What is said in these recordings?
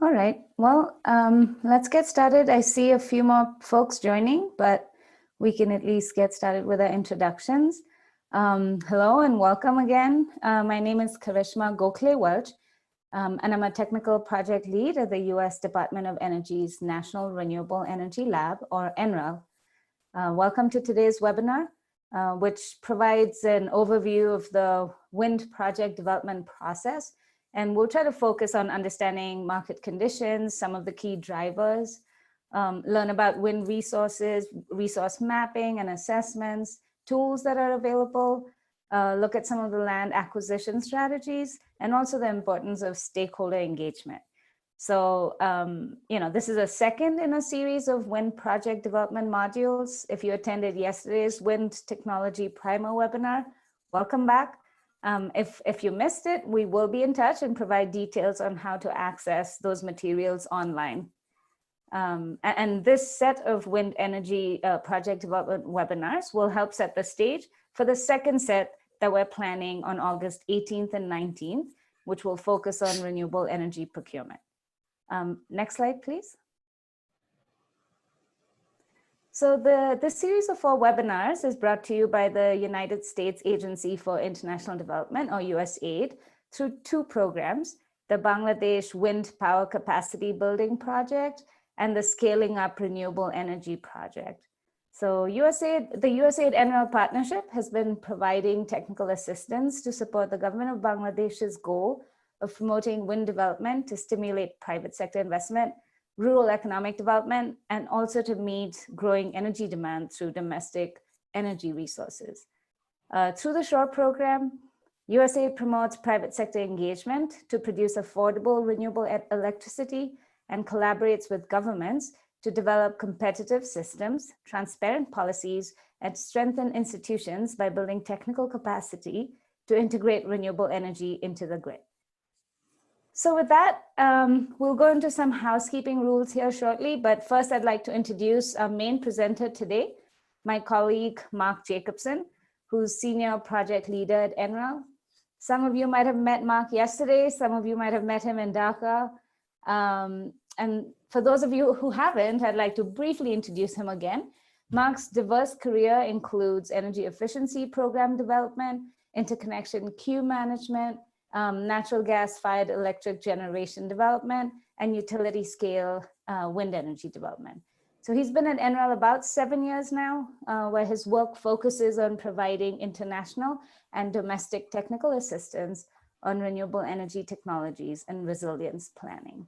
All right, well, let's get started. I see a few more folks joining, but we can at least get started with our introductions. Hello and welcome again. My name is Carishma Gokale-Welch, and I'm a technical project lead at the US Department of Energy's National Renewable Energy Lab, or NREL. Welcome to today's webinar, which provides an overview of the wind project development process. And we'll try to focus on understanding market conditions, some of the key drivers, learn about wind resources, resource mapping and assessments, tools that are available, look at some of the land acquisition strategies, and also the importance of stakeholder engagement. So, this is a second in a series of wind project development modules. If you attended yesterday's Wind Technology Primer webinar, welcome back. If you missed it, we will be in touch and provide details on how to access those materials online. And this set of wind energy project development webinars will help set the stage for the second set that we're planning on August 18th and 19th, which will focus on renewable energy procurement. Next slide, please. So this series of 4 webinars is brought to you by the United States Agency for International Development, or USAID, through 2 programs, the Bangladesh Wind Power Capacity Building Project and the Scaling Up Renewable Energy Project. So the USAID NREL partnership has been providing technical assistance to support the government of Bangladesh's goal of promoting wind development to stimulate private sector investment, rural economic development, and also to meet growing energy demand through domestic energy resources. Through the SHORE program, USAID promotes private sector engagement to produce affordable renewable electricity and collaborates with governments to develop competitive systems, transparent policies, and strengthen institutions by building technical capacity to integrate renewable energy into the grid. So with that, we'll go into some housekeeping rules here shortly, but first I'd like to introduce our main presenter today, my colleague, Mark Jacobson, who's Senior Project Leader at NREL. Some of you might have met Mark yesterday, some of you might have met him in Dhaka. And for those of you who haven't, I'd like to briefly introduce him again. Mark's diverse career includes energy efficiency program development, interconnection queue management, natural gas-fired electric generation development, and utility scale wind energy development. So he's been at NREL about 7 years now, where his work focuses on providing international and domestic technical assistance on renewable energy technologies and resilience planning.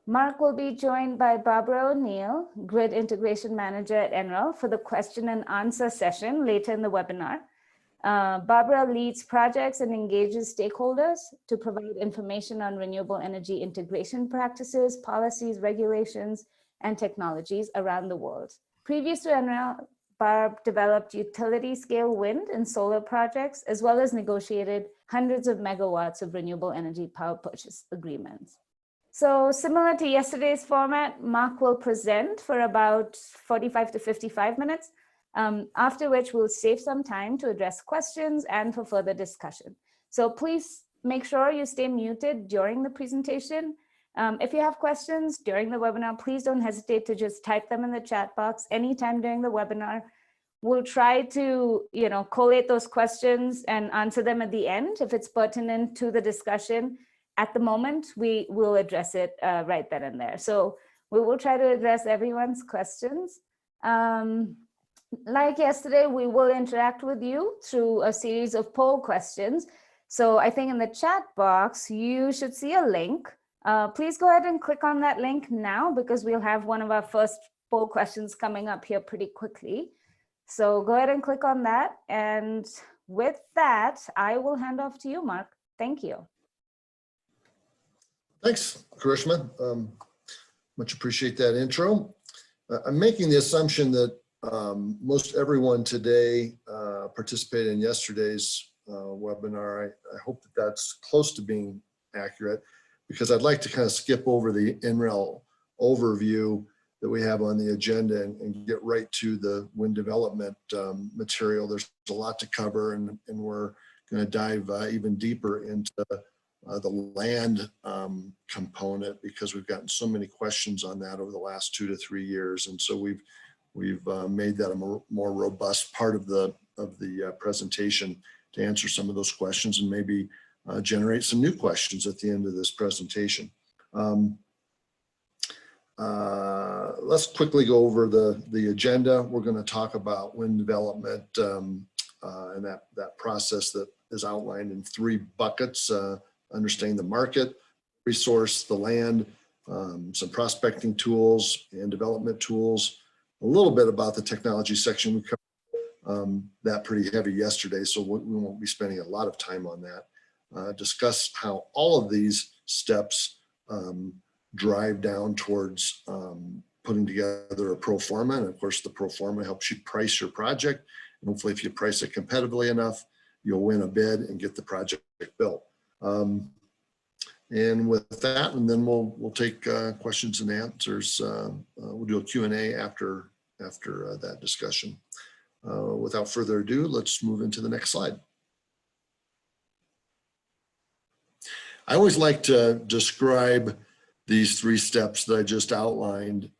Mark will be joined by Barbara Oneill, Grid Integration Manager at NREL, for the question and answer session later in the webinar. Barbara leads projects and engages stakeholders to provide information on renewable energy integration practices, policies, regulations, and technologies around the world. Previous to NREL, Barb developed utility scale wind and solar projects, as well as negotiated hundreds of megawatts of renewable energy power purchase agreements. So similar to yesterday's format, Mark will present for about 45 to 55 minutes. After which we'll save some time to address questions and for further discussion. So please make sure you stay muted during the presentation. If you have questions during the webinar, please don't hesitate to just type them in the chat box anytime during the webinar. We'll try to, collate those questions and answer them at the end if it's pertinent to the discussion. At the moment, we will address it right then and there. So we will try to address everyone's questions. Like yesterday, we will interact with you through a series of poll questions. So I think in the chat box, you should see a link. Please go ahead and click on that link now because we'll have one of our first poll questions coming up here pretty quickly. So go ahead and click on that. And with that, I will hand off to you, Mark. Thank you. Thanks, Carishma. Much appreciate that intro. I'm making the assumption that most everyone today participated in yesterday's webinar. I hope that that's close to being accurate because I'd like to kind of skip over the NREL overview that we have on the agenda and get right to the wind development material. There's a lot to cover and we're going to dive even deeper into the land component, because we've gotten so many questions on that over the last 2 to 3 years. And so we've made that a more robust part of the presentation to answer some of those questions and maybe generate some new questions at the end of this presentation. Let's quickly go over the agenda. We're going to talk about wind development and that process that is outlined in 3 buckets: understanding the market, resource, the land, some prospecting tools and development tools, a little bit about the technology section. We covered that pretty heavy yesterday, so we won't be spending a lot of time on that. Discuss how all of these steps drive down towards putting together a pro forma. And of course, the pro forma helps you price your project. And hopefully, if you price it competitively enough, you'll win a bid and get the project built. And with that, and then we'll take questions and answers. We'll do a Q&A after that discussion. Without further ado, let's move into the next slide. I always like to describe these 3 steps that I just outlined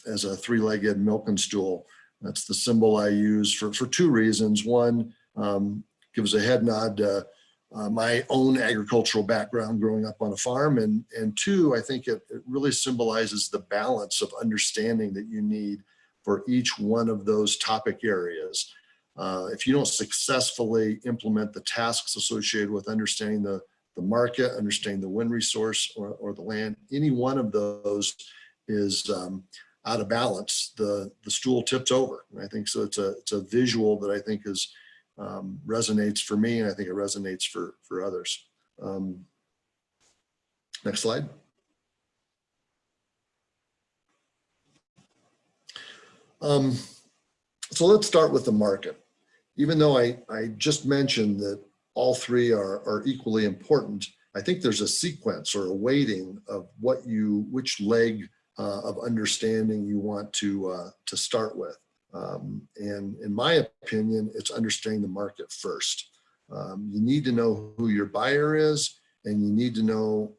as a 3-legged milking stool. That's the symbol I use for 2 reasons. One, gives a head nod to my own agricultural background growing up on a farm. And 2, I think it really symbolizes the balance of understanding that you need for each one of those topic areas. If you don't successfully implement the tasks associated with understanding the market, understanding the wind resource or the land, any one of those is out of balance, the stool tips over. And I think so. It's a visual that I think is resonates for me, and I think it resonates for others. Next slide. So let's start with the market. Even though I just mentioned that all 3 are equally important, I think there's a sequence or a weighting of which leg of understanding you want to start with. And in my opinion, it's understanding the market first. You need to know who your buyer is, and you need to know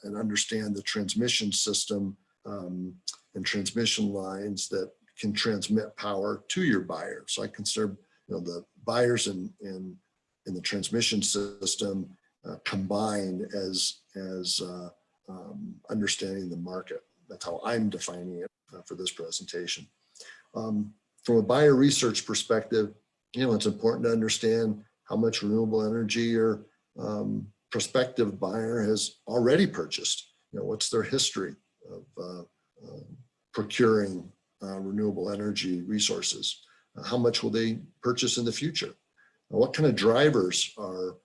and understand the transmission system and transmission lines that can transmit power to your buyer. So I consider the buyers in the transmission system combined as understanding the market. That's how I'm defining it for this presentation. From a buyer research perspective, it's important to understand how much renewable energy your prospective buyer has already purchased. What's their history of procuring renewable energy resources? How much will they purchase in the future? What kind of drivers are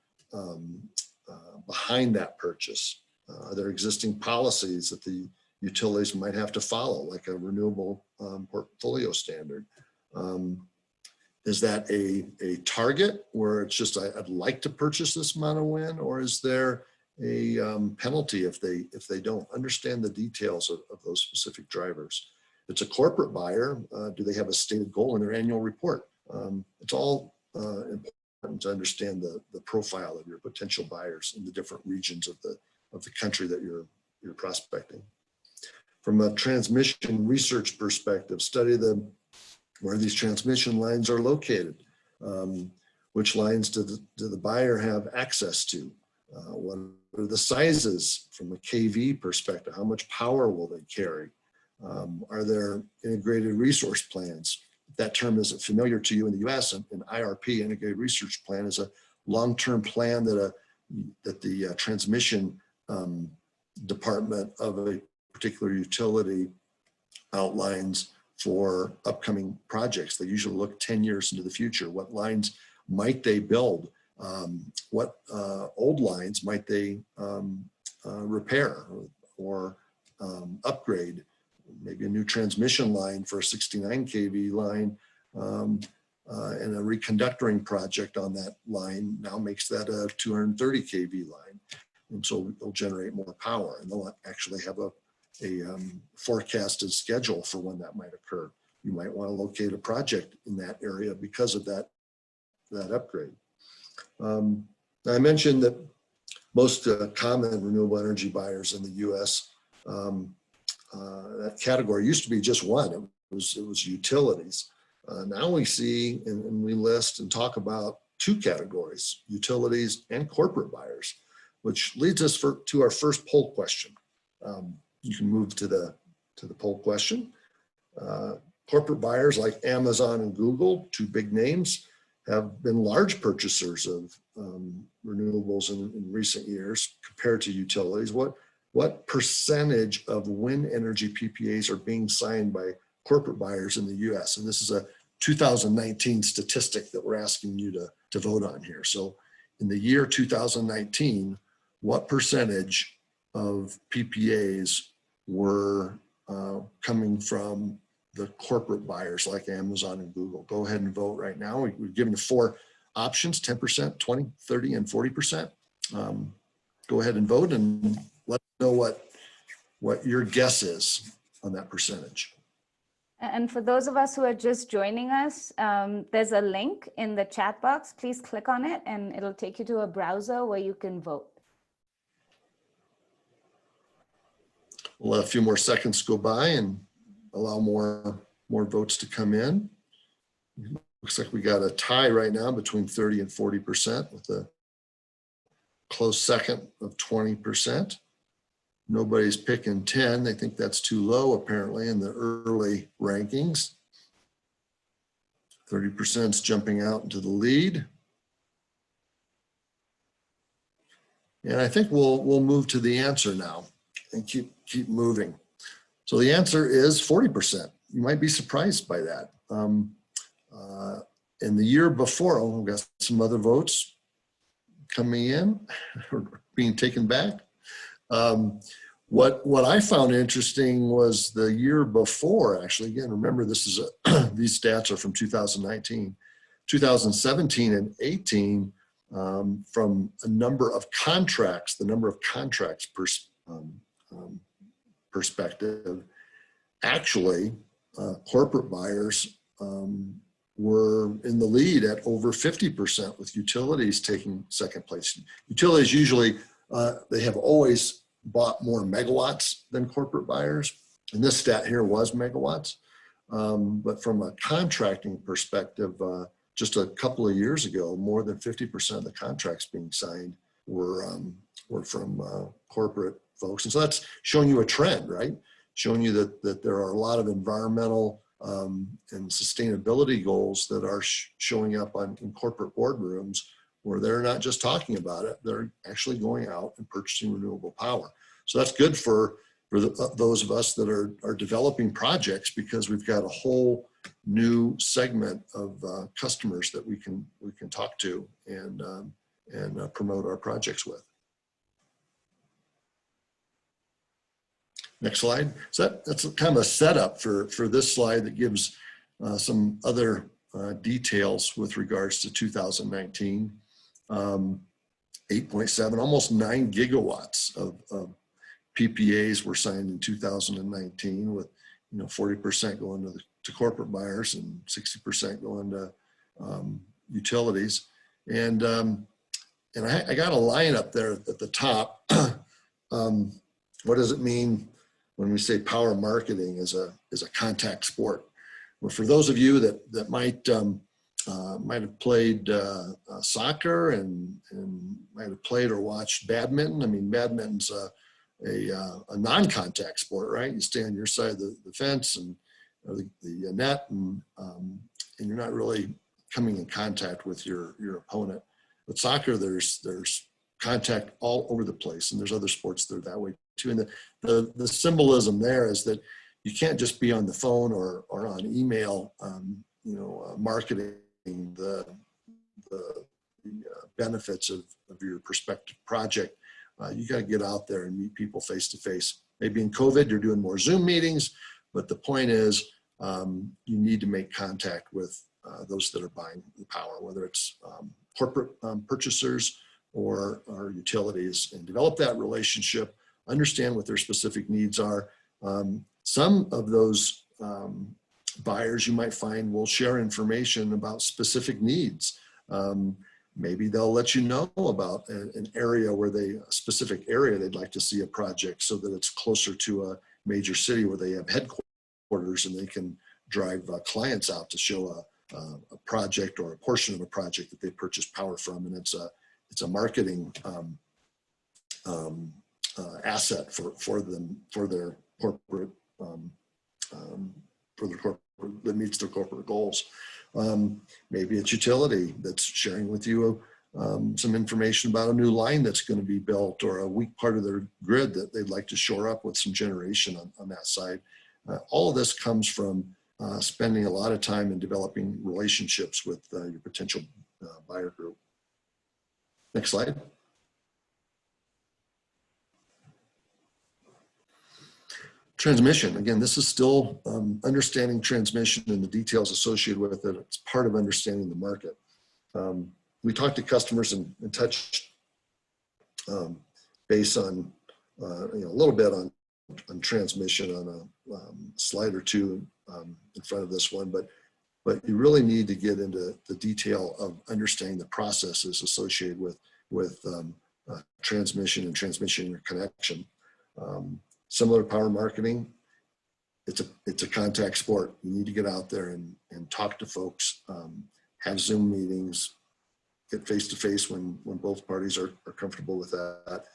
behind that purchase? Are there existing policies that the utilities might have to follow, like a renewable portfolio standard? Is that a target where it's just, I'd like to purchase this amount of wind, or is there a penalty if they don't? Understand the details of those specific drivers. It's a corporate buyer. Do they have a stated goal in their annual report? It's all important to understand the profile of your potential buyers in the different regions of the country that you're prospecting. From a transmission research perspective, study where these transmission lines are located. Which lines do the buyer have access to? What are the sizes from a KV perspective? How much power will they carry? Are there integrated resource plans? If that term isn't familiar to you in the US, an IRP, integrated research plan, is a long-term plan that the transmission department of a particular utility outlines for upcoming projects. They usually look 10 years into the future. What lines might they build? What old lines might they repair or upgrade? Maybe a new transmission line for a 69 kV line and a reconductoring project on that line now makes that a 230 kV line. And so they'll generate more power, and they'll actually have a forecasted schedule for when that might occur. You might want to locate a project in that area because of that upgrade. I mentioned that most common renewable energy buyers in the U.S. That category used to be just one. It was utilities. Now we see and we list and talk about two categories: utilities and corporate buyers, which leads us to our first poll question. You can move to the poll question. Corporate buyers like Amazon and Google, two big names, have been large purchasers of renewables in recent years compared to utilities. What percentage of wind energy PPAs are being signed by corporate buyers in the US? And this is a 2019 statistic that we're asking you to vote on here. So in the year 2019, what percentage of PPAs were coming from the corporate buyers like Amazon and Google? Go ahead and vote right now. We've given you 4 options: 10%, 20, 30, and 40%. Go ahead and vote and let us know what your guess is on that percentage. And for those of us who are just joining us, there's a link in the chat box. Please click on it and it'll take you to a browser where you can vote. We'll let a few more seconds go by and allow more votes to come in. Looks like we got a tie right now between 30 and 40% with a close second of 20%. Nobody's picking 10. They think that's too low apparently in the early rankings. 30% is jumping out into the lead. And I think we'll move to the answer now and keep moving. So the answer is 40%. You might be surprised by that. In the year before, we've got some other votes coming in or being taken back. What I found interesting was the year before, actually. Again, remember this is these stats are from 2019, 2017 and 18, from a number of contracts, the number of contracts perspective. Actually, corporate buyers were in the lead at over 50%, with utilities taking second place. Utilities usually, they have always bought more megawatts than corporate buyers. And this stat here was megawatts. But from a contracting perspective, just a couple of years ago, more than 50% of the contracts being signed were from corporate folks. And so that's showing you a trend, right? Showing you that there are a lot of environmental and sustainability goals that are showing up in corporate boardrooms, where they're not just talking about it, they're actually going out and purchasing renewable power. So that's good for those of us that are developing projects, because we've got a whole new segment of customers that we can talk to and promote our projects with. Next slide. So that's kind of a setup for this slide that gives some other details with regards to 2019. 8.7, almost 9 gigawatts of PPAs were signed in 2019, with 40% going to corporate buyers and 60% going to utilities. And I got a line up there at the top. What does it mean when we say power marketing is a contact sport? Well, for those of you that might have played soccer and might have played or watched badminton. I mean, badminton's a non-contact sport, right? You stay on your side of the fence and the net, and you're not really coming in contact with your opponent. But soccer, there's contact all over the place, and there's other sports that are that way too. And the symbolism there is that you can't just be on the phone or on email, marketing the benefits of your prospective project. You got to get out there and meet people face to face. Maybe in COVID, you're doing more Zoom meetings, but the point is you need to make contact with those that are buying the power, whether it's corporate purchasers or utilities, and develop that relationship, understand what their specific needs are. Some of those buyers you might find will share information about specific needs. maybe they'll let you know about an area where a specific area they'd like to see a project so that it's closer to a major city where they have headquarters and they can drive clients out to show a project or a portion of a project that they purchased power from. And it's a marketing asset for their corporate that meets their corporate goals. Maybe it's utility that's sharing with you some information about a new line that's going to be built or a weak part of their grid that they'd like to shore up with some generation on that side. All of this comes from spending a lot of time in developing relationships with your potential buyer group. Next slide. Transmission, again, this is still understanding transmission and the details associated with it. It's part of understanding the market. We talked to customers and touched base on a little bit on transmission on a slide or two in front of this one, but you really need to get into the detail of understanding the processes associated with transmission and transmission interconnection. Similar to power marketing, it's a contact sport. You need to get out there and talk to folks, have Zoom meetings, get face-to-face when both parties are comfortable with that.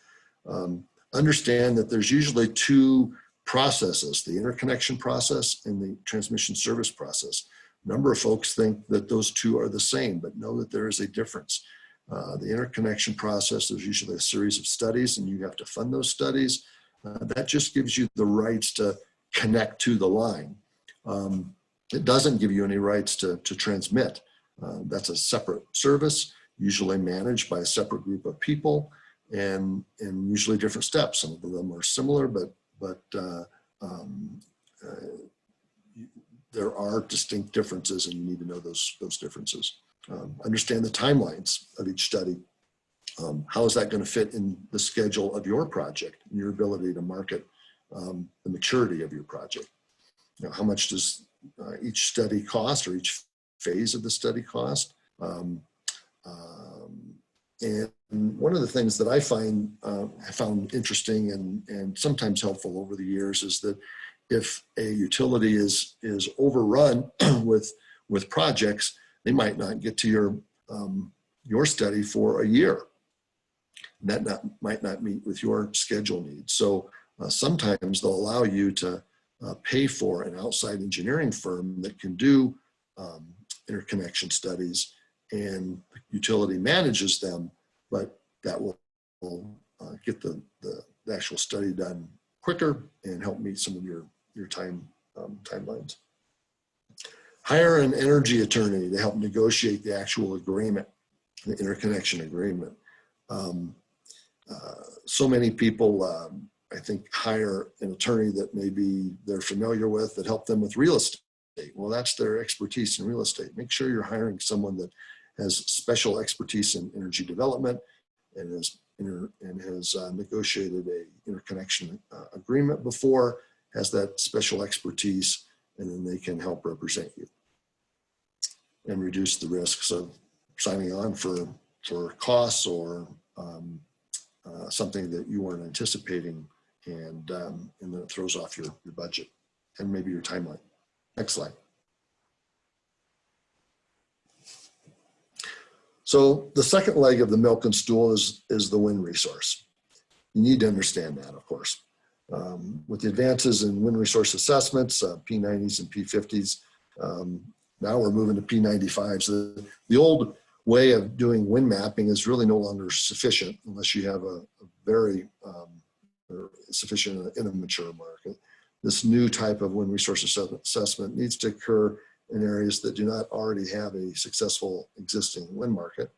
Understand that there's usually two processes, the interconnection process and the transmission service process. A number of folks think that those two are the same, but know that there is a difference. The interconnection process, there's usually a series of studies and you have to fund those studies. That just gives you the rights to connect to the line. It doesn't give you any rights to transmit. That's a separate service, usually managed by a separate group of people and usually different steps. Some of them are similar, but there are distinct differences and you need to know those differences. Understand the timelines of each study. How is that going to fit in the schedule of your project and your ability to market the maturity of your project? How much does each study cost or each phase of the study cost? And one of the things that I found interesting and sometimes helpful over the years is that if a utility is overrun with projects, they might not get to your study for a year. That might not meet with your schedule needs. So sometimes they'll allow you to pay for an outside engineering firm that can do interconnection studies, and the utility manages them, but that will get the actual study done quicker and help meet some of your timelines. Hire an energy attorney to help negotiate the actual agreement, the interconnection agreement. So many people, I think, hire an attorney that maybe they're familiar with that help them with real estate. Well, that's their expertise in real estate. Make sure you're hiring someone that has special expertise in energy development and has negotiated a interconnection agreement before, has that special expertise, and then they can help represent you and reduce the risks of signing on for costs or something that you weren't anticipating, and then it throws off your budget and maybe your timeline. Next slide. So the second leg of the milk and stool is the wind resource. You need to understand that, of course. With the advances in wind resource assessments, P90s and P50s, now we're moving to P95s. The old way of doing wind mapping is really no longer sufficient unless you have a very sufficient in a mature market. This new type of wind resource assessment needs to occur in areas that do not already have a successful existing wind market.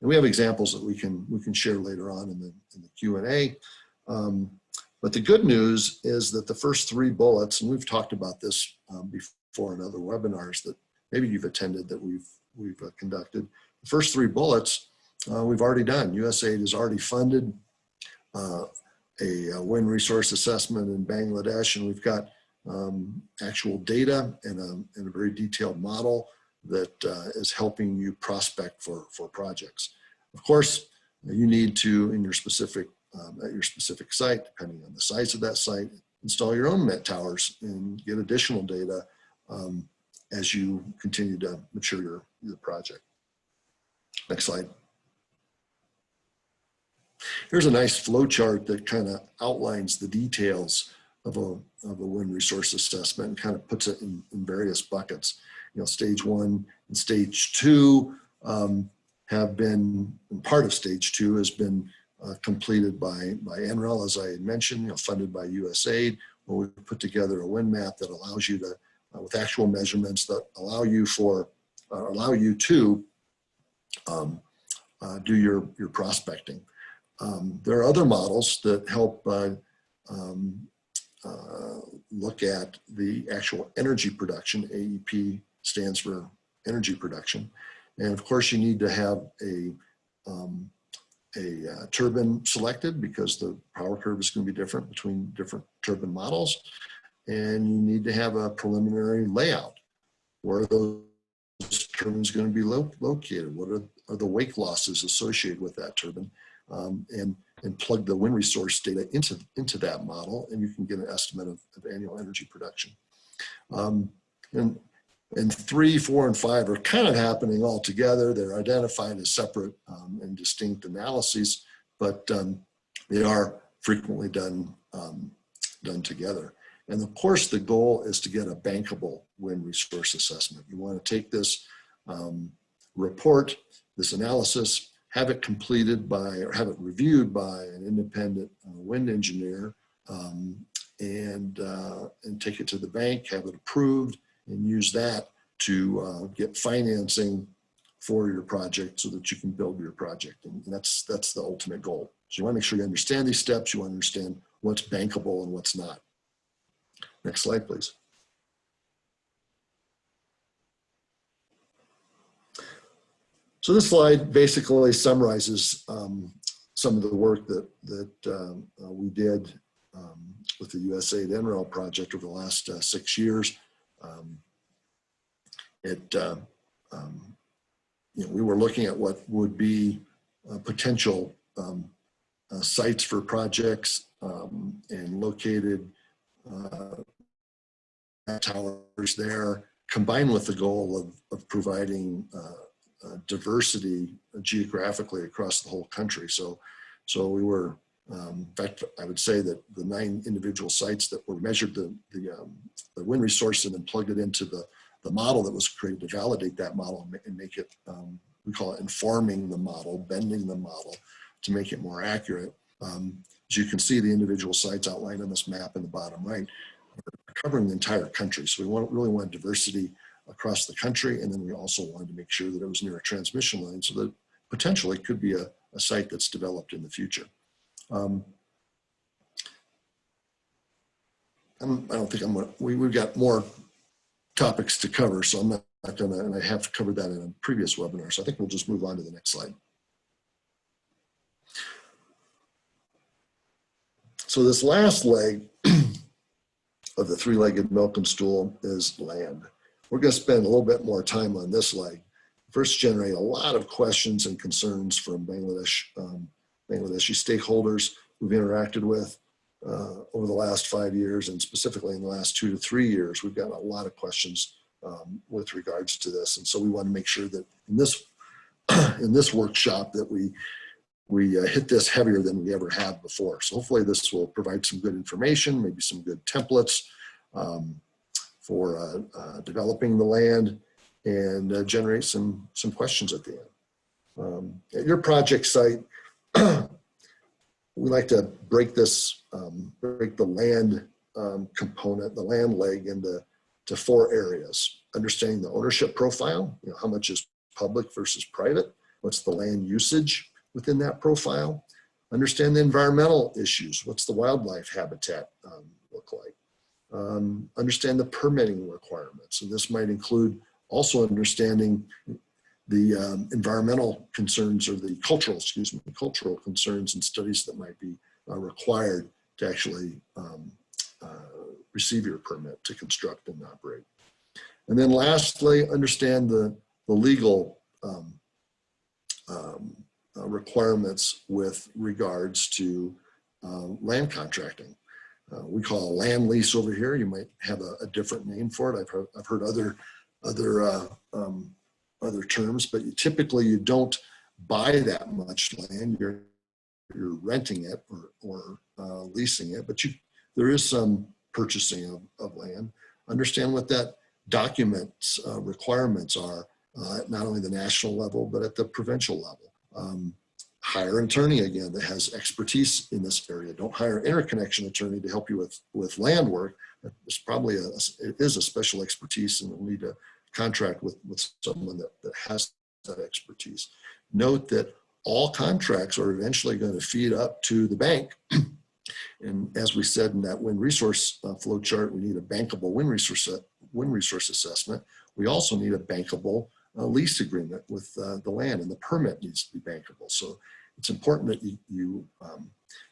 And we have examples that we can share later on in the Q&A. But the good news is that the first three bullets, and we've talked about this before in other webinars that maybe you've attended that we've conducted. The first three bullets we've already done. USAID has already funded a wind resource assessment in Bangladesh, and we've got actual data and a very detailed model that is helping you prospect for projects. Of course, you need to, in your specific, at your specific site, depending on the size of that site, install your own Met towers and get additional data as you continue to mature your project. Next slide. Here's a nice flow chart that kind of outlines the details of a wind resource assessment and kind of puts it in various buckets. You know, stage 1 and stage 2 have been, and part of stage 2 has been completed by NREL, as I had mentioned, you know, funded by USAID, where we put together a wind map that allows you to, with actual measurements that allow you to do your prospecting. There are other models that help look at the actual energy production. AEP stands for energy production. And of course, you need to have a turbine selected because the power curve is going to be different between different turbine models. And you need to have a preliminary layout. Where are those turbines going to be located? What are the wake losses associated with that turbine? And plug the wind resource data into that model, and you can get an estimate of annual energy production. And 3, 4, and 5 are kind of happening all together. They're identified as separate and distinct analyses, but they are frequently done together. And of course, the goal is to get a bankable wind resource assessment. You want to take this report, this analysis, have it completed by, or have it reviewed by an independent wind engineer, and take it to the bank, have it approved, and use that to get financing for your project so that you can build your project. And that's the ultimate goal. So you want to make sure you understand these steps, you want to understand what's bankable and what's not. Next slide, please. So this slide basically summarizes some of the work that we did with the USAID NREL project over the last 6 years. You know, we were looking at what would be potential sites for projects and located towers there, combined with the goal of providing diversity geographically across the whole country. So we were, in fact, I would say that the 9 individual sites that were measured the wind resource and then plugged it into the model that was created to validate that model and make it, we call it informing the model, bending the model to make it more accurate. As you can see, the individual sites outlined on this map in the bottom right are covering the entire country. So we really want diversity across the country, and then we also wanted to make sure that it was near a transmission line so that potentially it could be a site that's developed in the future. I don't think we've got more topics to cover, so I'm not gonna, and I have covered that in a previous webinar, so I think we'll just move on to the next slide. So this last leg of the 3-legged milking stool is land. We're going to spend a little bit more time on this leg. First, generate a lot of questions and concerns from Bangladeshi stakeholders we've interacted with over the last 5 years, and specifically in the last 2 to 3 years. We've gotten a lot of questions with regards to this, and so we want to make sure that in this workshop that we hit this heavier than we ever have before. So hopefully this will provide some good information, maybe some good templates for developing the land, and generate some questions at the end. At your project site, we like to break the land component, the land leg, into 4 areas. Understanding the ownership profile, you know, how much is public versus private, what's the land usage within that profile. Understand the environmental issues, what's the wildlife habitat look like. Understand the permitting requirements, and this might include also understanding the environmental concerns, or the cultural concerns and studies that might be required to actually receive your permit to construct and operate. And then lastly, understand the legal requirements with regards to land contracting. We call a land lease over here. You might have a different name for it. I've heard other terms, but typically you don't buy that much land. You're renting it or leasing it, but there is some purchasing of land. Understand what that document's requirements are, not only the national level, but at the provincial level. Hire an attorney, again, that has expertise in this area. Don't hire an interconnection attorney to help you with land work. It's probably it is a special expertise, and we'll need to contract with someone that has that expertise. Note that all contracts are eventually going to feed up to the bank. And as we said in that wind resource flow chart, we need a bankable wind resource assessment. We also need a bankable lease agreement with the land, and the permit needs to be bankable. So it's important that you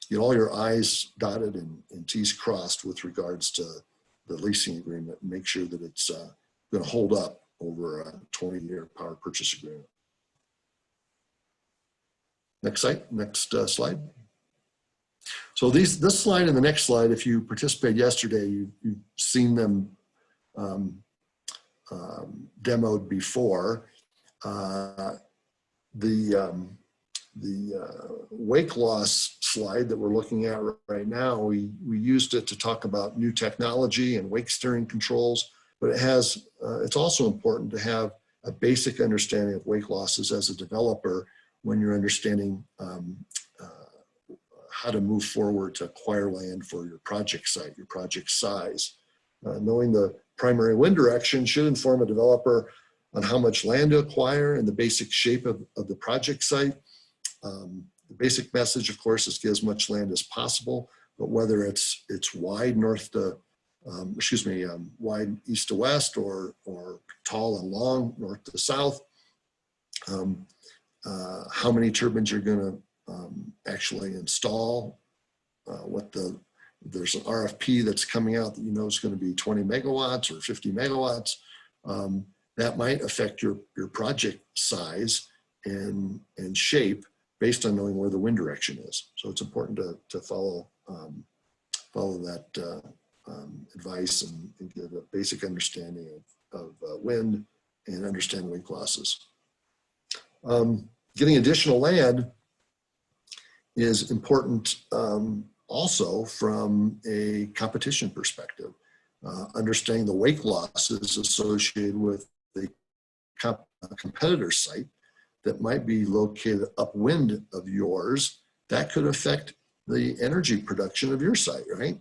get all your I's dotted and T's crossed with regards to the leasing agreement, and make sure that it's going to hold up over a 20-year power purchase agreement. Next slide. So this slide and the next slide, if you participated yesterday, you've seen them demoed before. The wake loss slide that we're looking at right now, we used it to talk about new technology and wake steering controls, but it's also important to have a basic understanding of wake losses as a developer when you're understanding how to move forward to acquire land for your project site, your project size. Knowing the primary wind direction should inform a developer on how much land to acquire and the basic shape of the project site. The basic message, of course, is get as much land as possible, but whether it's wide wide east to west or tall and long north to south, how many turbines you're going to actually install, there's an RFP that's coming out that you know is going to be 20 megawatts or 50 megawatts. That might affect your project size and shape based on knowing where the wind direction is. So it's important to follow that advice and get a basic understanding of wind and understand wake losses. Getting additional land is important also from a competition perspective. Understanding the wake losses associated with the competitor site that might be located upwind of yours, that could affect the energy production of your site, right?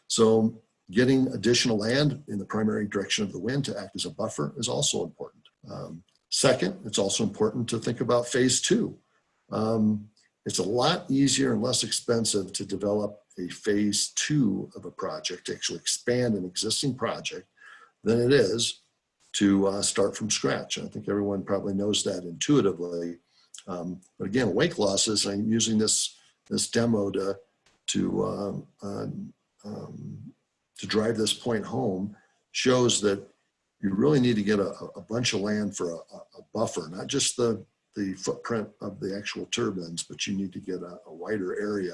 So getting additional land in the primary direction of the wind to act as a buffer is also important. Second, it's also important to think about phase two. It's a lot easier and less expensive to develop a phase two of a project, to actually expand an existing project, than it is to start from scratch. And I think everyone probably knows that intuitively. But again, wake losses, I'm using this demo to drive this point home, shows that you really need to get a bunch of land for a buffer, not just the footprint of the actual turbines, but you need to get a wider area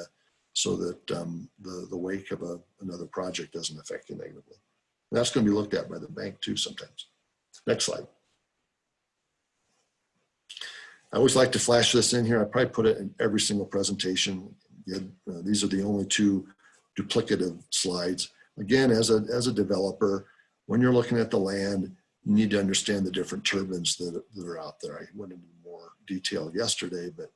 so that the wake of another project doesn't affect you negatively. And that's going to be looked at by the bank too sometimes. Next slide. I always like to flash this in here. I probably put it in every single presentation. These are the only two duplicative slides. Again, as a developer, when you're looking at the land, you need to understand the different turbines that are out there. I went into more detail yesterday, but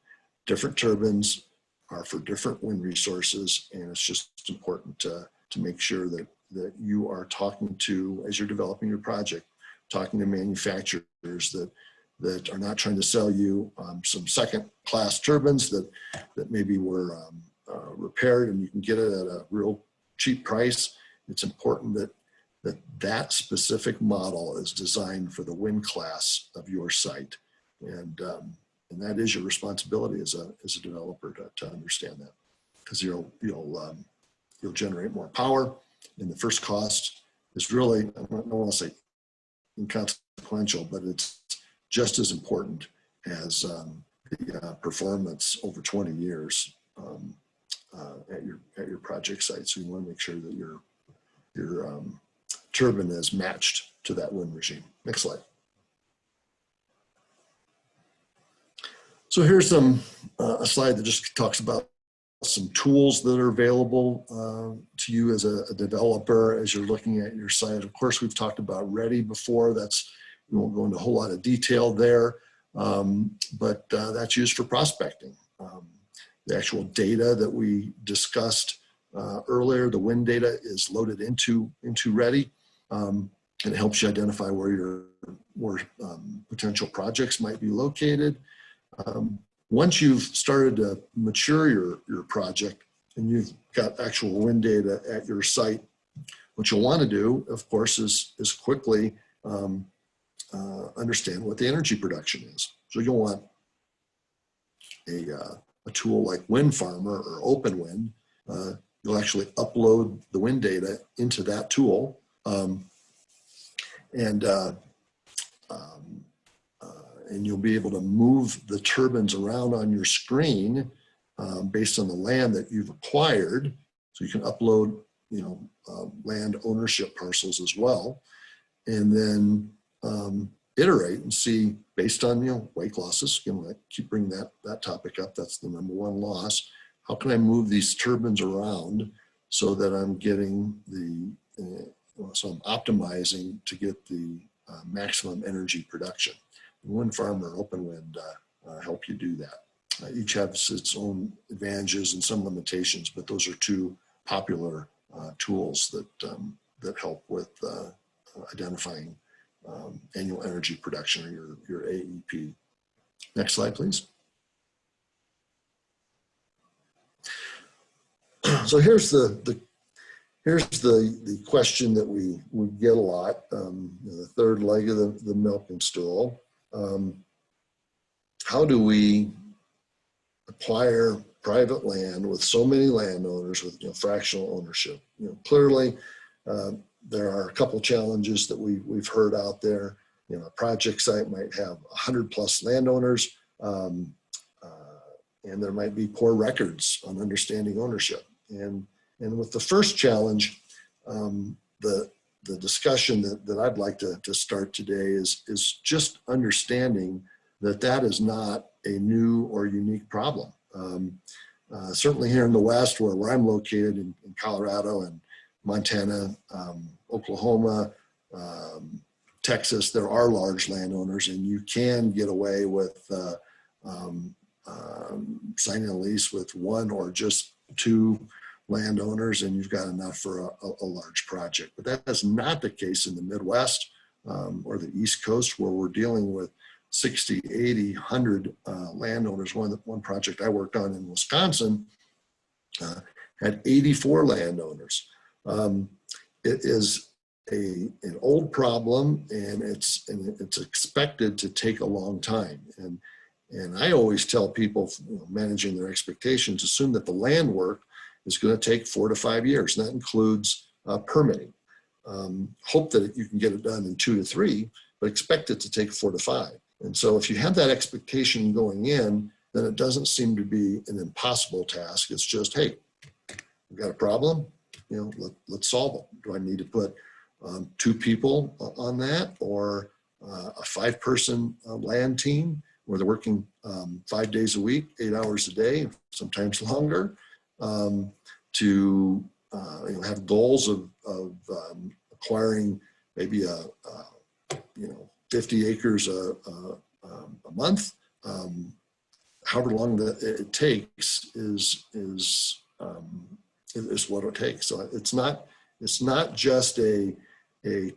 different turbines are for different wind resources, and it's just important to make sure that you are talking to, as you're developing your project, talking to manufacturers that are not trying to sell you some second-class turbines that maybe were repaired and you can get it at a real cheap price. It's important that specific model is designed for the wind class of your site, and that is your responsibility as a developer to understand that, because you'll generate more power, and the first cost is really, I don't want to say inconsequential, but it's just as important as the performance over 20 years at your project site. So you want to make sure that your turbine is matched to that wind regime. Next slide. So here's a slide that just talks about some tools that are available to you as a developer as you're looking at your site. Of course, we've talked about READY before. We won't go into a whole lot of detail there, but that's used for prospecting. The actual data that we discussed earlier, the wind data, is loaded into READY, and it helps you identify where potential projects might be located. Once you've started to mature your project and you've got actual wind data at your site, what you'll want to do, of course, is quickly understand what the energy production is. So you'll want a tool like Wind Farmer or OpenWind. You'll actually upload the wind data into that tool, and you'll be able to move the turbines around on your screen based on the land that you've acquired. So you can upload, land ownership parcels as well, and then iterate and see based on wake losses. Again, I keep bringing that topic up. That's the #1 loss. How can I move these turbines around so that I'm getting so I'm optimizing to get the maximum energy production? Wind Farmer or OpenWind help you do that. Each has its own advantages and some limitations, but those are two popular tools that help with identifying annual energy production, or your AEP. Next slide, please. So here's the question that we get a lot, the third leg of the milking stool. How do we acquire private land with so many landowners with fractional ownership? Clearly there are a couple challenges that we've heard out there. A project site might have 100+ landowners, and there might be poor records on understanding ownership. And with the first challenge, the discussion that I'd like to start today is just understanding that is not a new or unique problem. Certainly here in the West, where I'm located in Colorado and Montana, Oklahoma, Texas, there are large landowners, and you can get away with signing a lease with one or just two landowners, and you've got enough for a large project. But that is not the case in the Midwest or the East Coast, where we're dealing with 60, 80, 100 landowners. One project I worked on in Wisconsin had 84 landowners. It is an old problem, and it's expected to take a long time. And I always tell people, managing their expectations, assume that the land work is going to take 4 to 5 years, and that includes permitting. Hope that you can get it done in 2 to 3, but expect it to take 4 to 5. And so if you have that expectation going in, then it doesn't seem to be an impossible task. It's just, hey, we've got a problem, let's solve it. Do I need to put 2 people on that, or a 5-person land team where they're working 5 days a week, 8 hours a day, sometimes longer, to have goals of acquiring maybe 50 acres a month. However long that it takes is what it takes. So it's not just a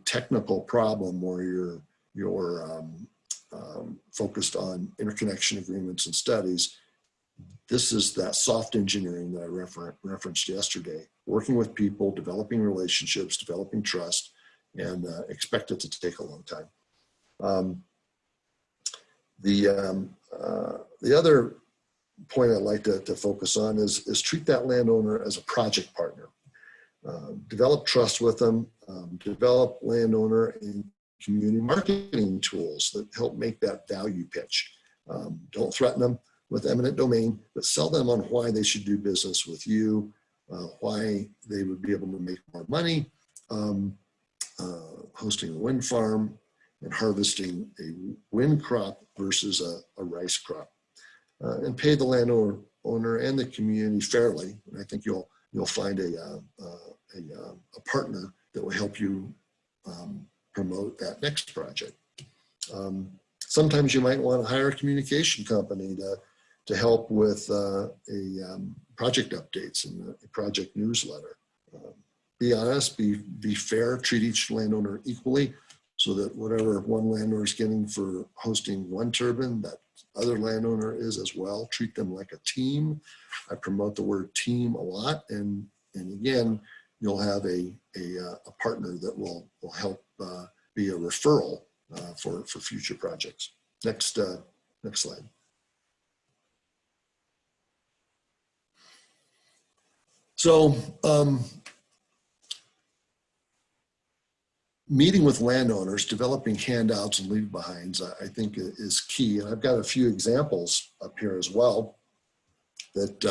technical problem where you're focused on interconnection agreements and studies. This is that soft engineering that I referenced yesterday, working with people, developing relationships, developing trust, and expect it to take a long time. The other point I'd like to focus on is treat that landowner as a project partner. Develop trust with them, develop landowner community marketing tools that help make that value pitch. Don't threaten them with eminent domain, but sell them on why they should do business with you, why they would be able to make more money hosting a wind farm and harvesting a wind crop versus a rice crop, and pay the landowner and the community fairly. And I think you'll find a partner that will help you promote that next project. Sometimes you might want to hire a communication company to help with project updates and a project newsletter. Be honest, be fair, treat each landowner equally so that whatever one landowner is getting for hosting one turbine, that other landowner is as well. Treat them like a team. I promote the word team a lot. And again, you'll have a partner that will help be a referral for future projects. Next slide. So meeting with landowners, developing handouts and leave behinds, I think is key. And I've got a few examples up here as well that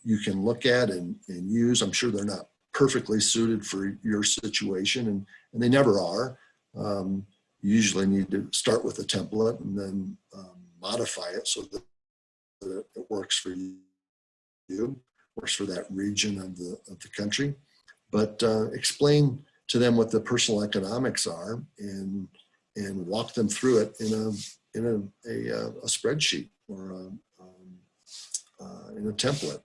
you can look at and use. I'm sure they're not perfectly suited for your situation, and they never are. You usually need to start with a template and then modify it so that it works for you, works for that region of the country. But explain to them what the personal economics are and walk them through it in a spreadsheet or in a template,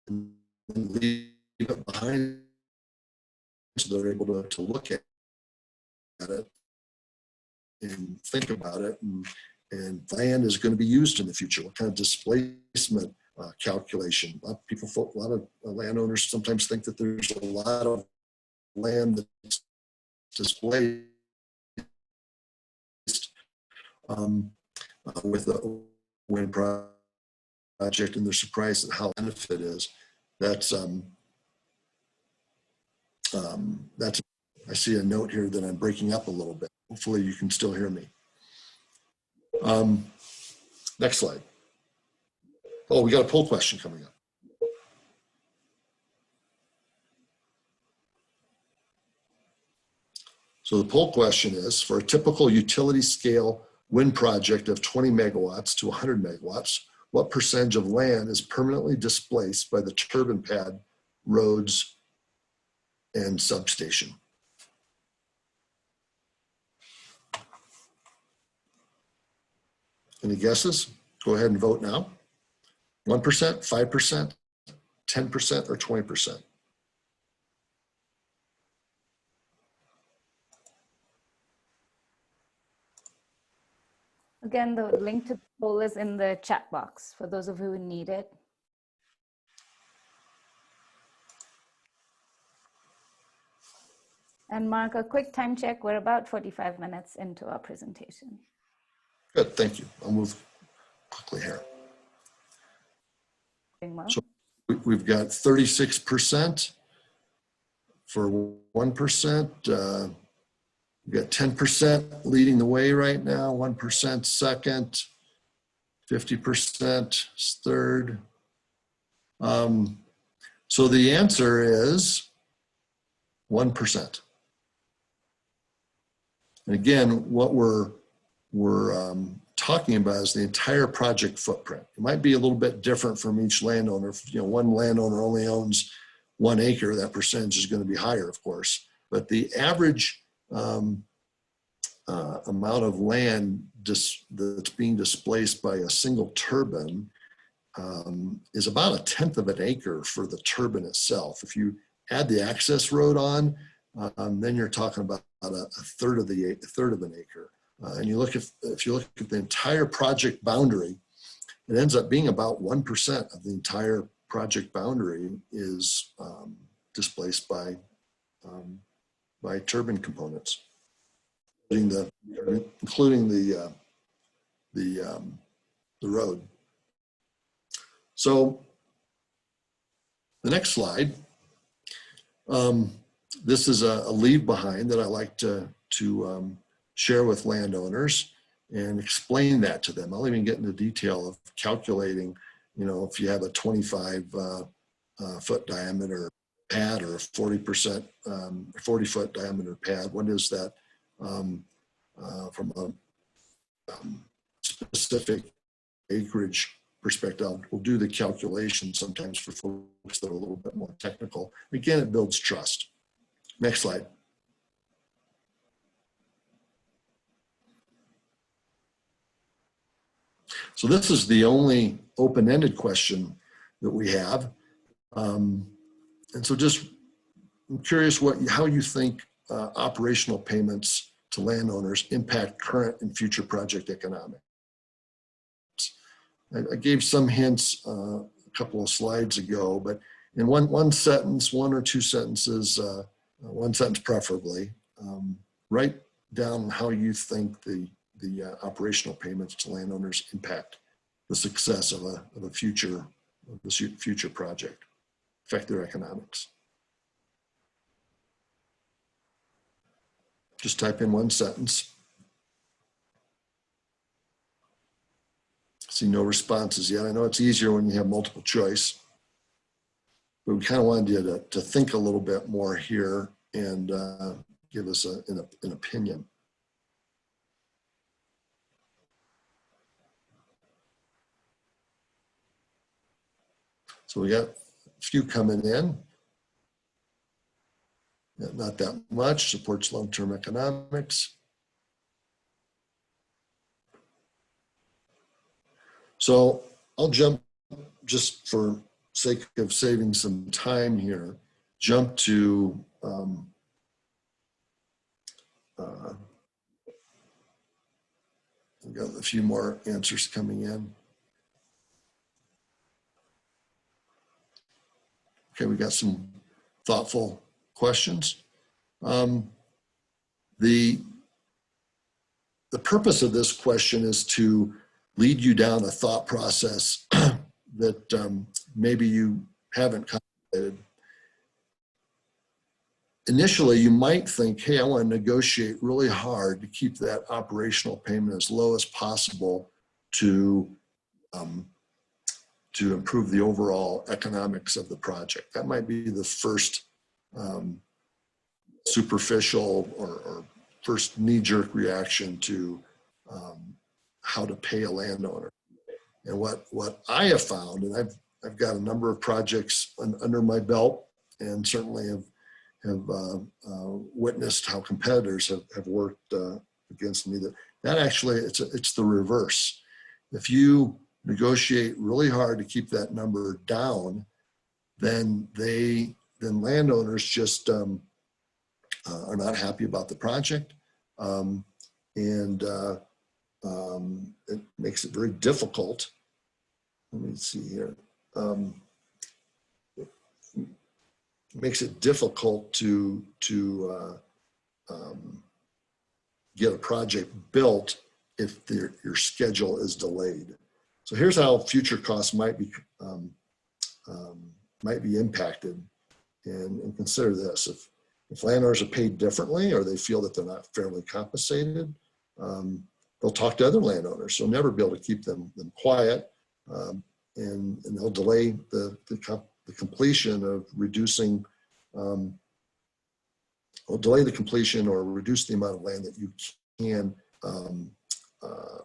and leave it behind so they're able to look at it and think about it, and land is going to be used in the future. What kind of displacement calculation? A lot of landowners sometimes think that there's a lot of land that's displaced with a wind project, and they're surprised at how benefit is. That's I see a note here that I'm breaking up a little bit. Hopefully you can still hear me. Next slide. Oh, we got a poll question coming up. So the poll question is, for a typical utility scale wind project of 20 megawatts to 100 megawatts, what percentage of land is permanently displaced by the turbine pad, roads, and substation? Any guesses? Go ahead and vote now. 1%, 5%, 10%, or 20%? Again, the link to the poll is in the chat box for those of you who need it. And Mark, a quick time check. We're about 45 minutes into our presentation. Good, thank you. I'll move quickly here. Well. So we've got 36% for 1%. We've got 10% leading the way right now, 1% second, 50% third. So the answer is 1%. And again, what we're talking about is the entire project footprint. It might be a little bit different from each landowner. If, one landowner only owns 1 acre, that percentage is going to be higher, of course. But the average amount of land that's being displaced by a single turbine is about 1/10 of an acre for the turbine itself. If you add the access road on, then you're talking about a third of an acre. And if you look at the entire project boundary, it ends up being about 1% of the entire project boundary is displaced by turbine components, including the road. So the next slide, this is a leave behind that I like to share with landowners and explain that to them. I'll even get into detail of calculating, you know, if you have a 25 foot diameter pad or a 40%, 40-foot diameter pad, what is that from a specific acreage perspective? We'll do the calculation sometimes for folks that are a little bit more technical. Again, it builds trust. Next slide. So this is the only open-ended question that we have. And so just, I'm curious how you think operational payments to landowners impact current and future project economics. I gave some hints a couple of slides ago, but in one sentence, one or two sentences, one sentence preferably, write down how you think the operational payments to landowners impact the success of a future project, affect their economics. Just type in one sentence. See no responses yet. I know it's easier when you have multiple choice, but we kind of wanted you to think a little bit more here and give us an opinion. So we got a few coming in. Not that much, supports long-term economics. So I'll jump, just for sake of saving some time here, jump to we've got a few more answers coming in. Okay, we got some thoughtful questions. The purpose of this question is to lead you down a thought process that maybe you haven't contemplated. Initially, you might think, hey, I want to negotiate really hard to keep that operational payment as low as possible to improve the overall economics of the project. That might be the first superficial or first knee-jerk reaction to how to pay a landowner. And what I have found, and I've got a number of projects under my belt, and certainly have witnessed how competitors have worked against me, that actually it's the reverse. If you negotiate really hard to keep that number down, then landowners just are not happy about the project, and it makes it very difficult. Let me see here. It makes it difficult to get a project built if your schedule is delayed. So here's how future costs might be impacted, and consider this: if landowners are paid differently, or they feel that they're not fairly compensated, they'll talk to other landowners. They'll never be able to keep them quiet, and they'll delay the completion of reducing, or delay the completion or reduce the amount of land that you can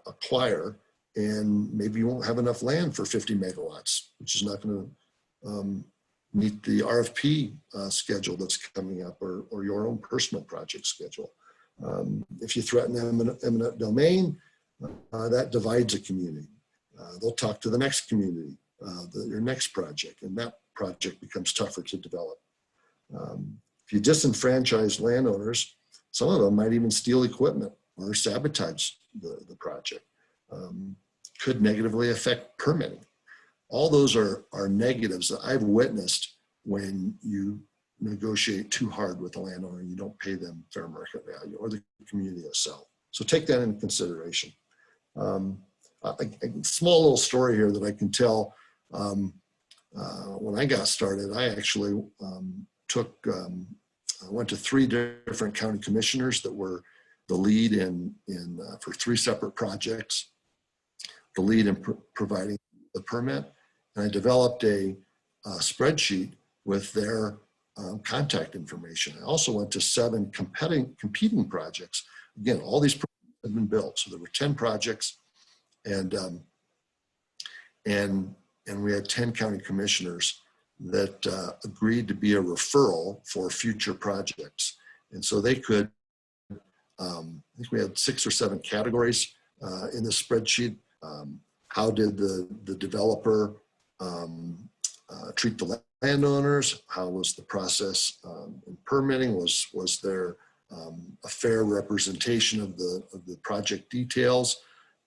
acquire, and maybe you won't have enough land for 50 megawatts, which is not going to meet the RFP schedule that's coming up, or your own personal project schedule. If you threaten eminent domain, that divides a community. They'll talk to the next community, your next project, and that project becomes tougher to develop. If you disenfranchise landowners, some of them might even steal equipment or sabotage the project. Could negatively affect permitting. All those are negatives that I've witnessed when you negotiate too hard with the landowner and you don't pay them fair market value, or the community itself. So take that into consideration. A small little story here that I can tell. When I got started, I actually went to 3 different county commissioners that were the lead for 3 separate projects, the lead in providing the permit, and I developed a spreadsheet with their contact information. I also went to 7 competing projects. Again, all these projects have been built, so there were 10 projects, and we had 10 county commissioners that agreed to be a referral for future projects. And so they could, I think we had 6 or 7 categories in the spreadsheet. How did the developer treat the landowners? How was the process in permitting? Was there a fair representation of the project details?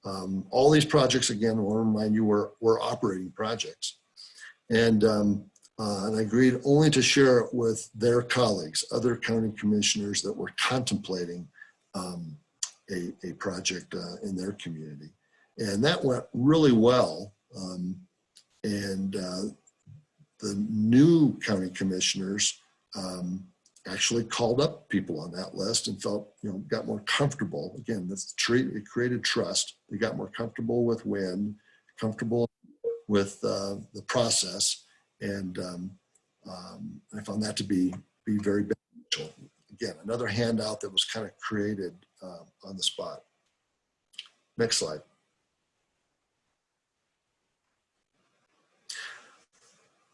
All these projects, again, I want to remind you, were operating projects. And I agreed only to share it with their colleagues, other county commissioners that were contemplating a project in their community. And that went really well. The new county commissioners actually called up people on that list and felt, got more comfortable. Again, it created trust. They got more comfortable with wind, comfortable with the process, and I found that to be very beneficial. Again, another handout that was kind of created on the spot. Next slide.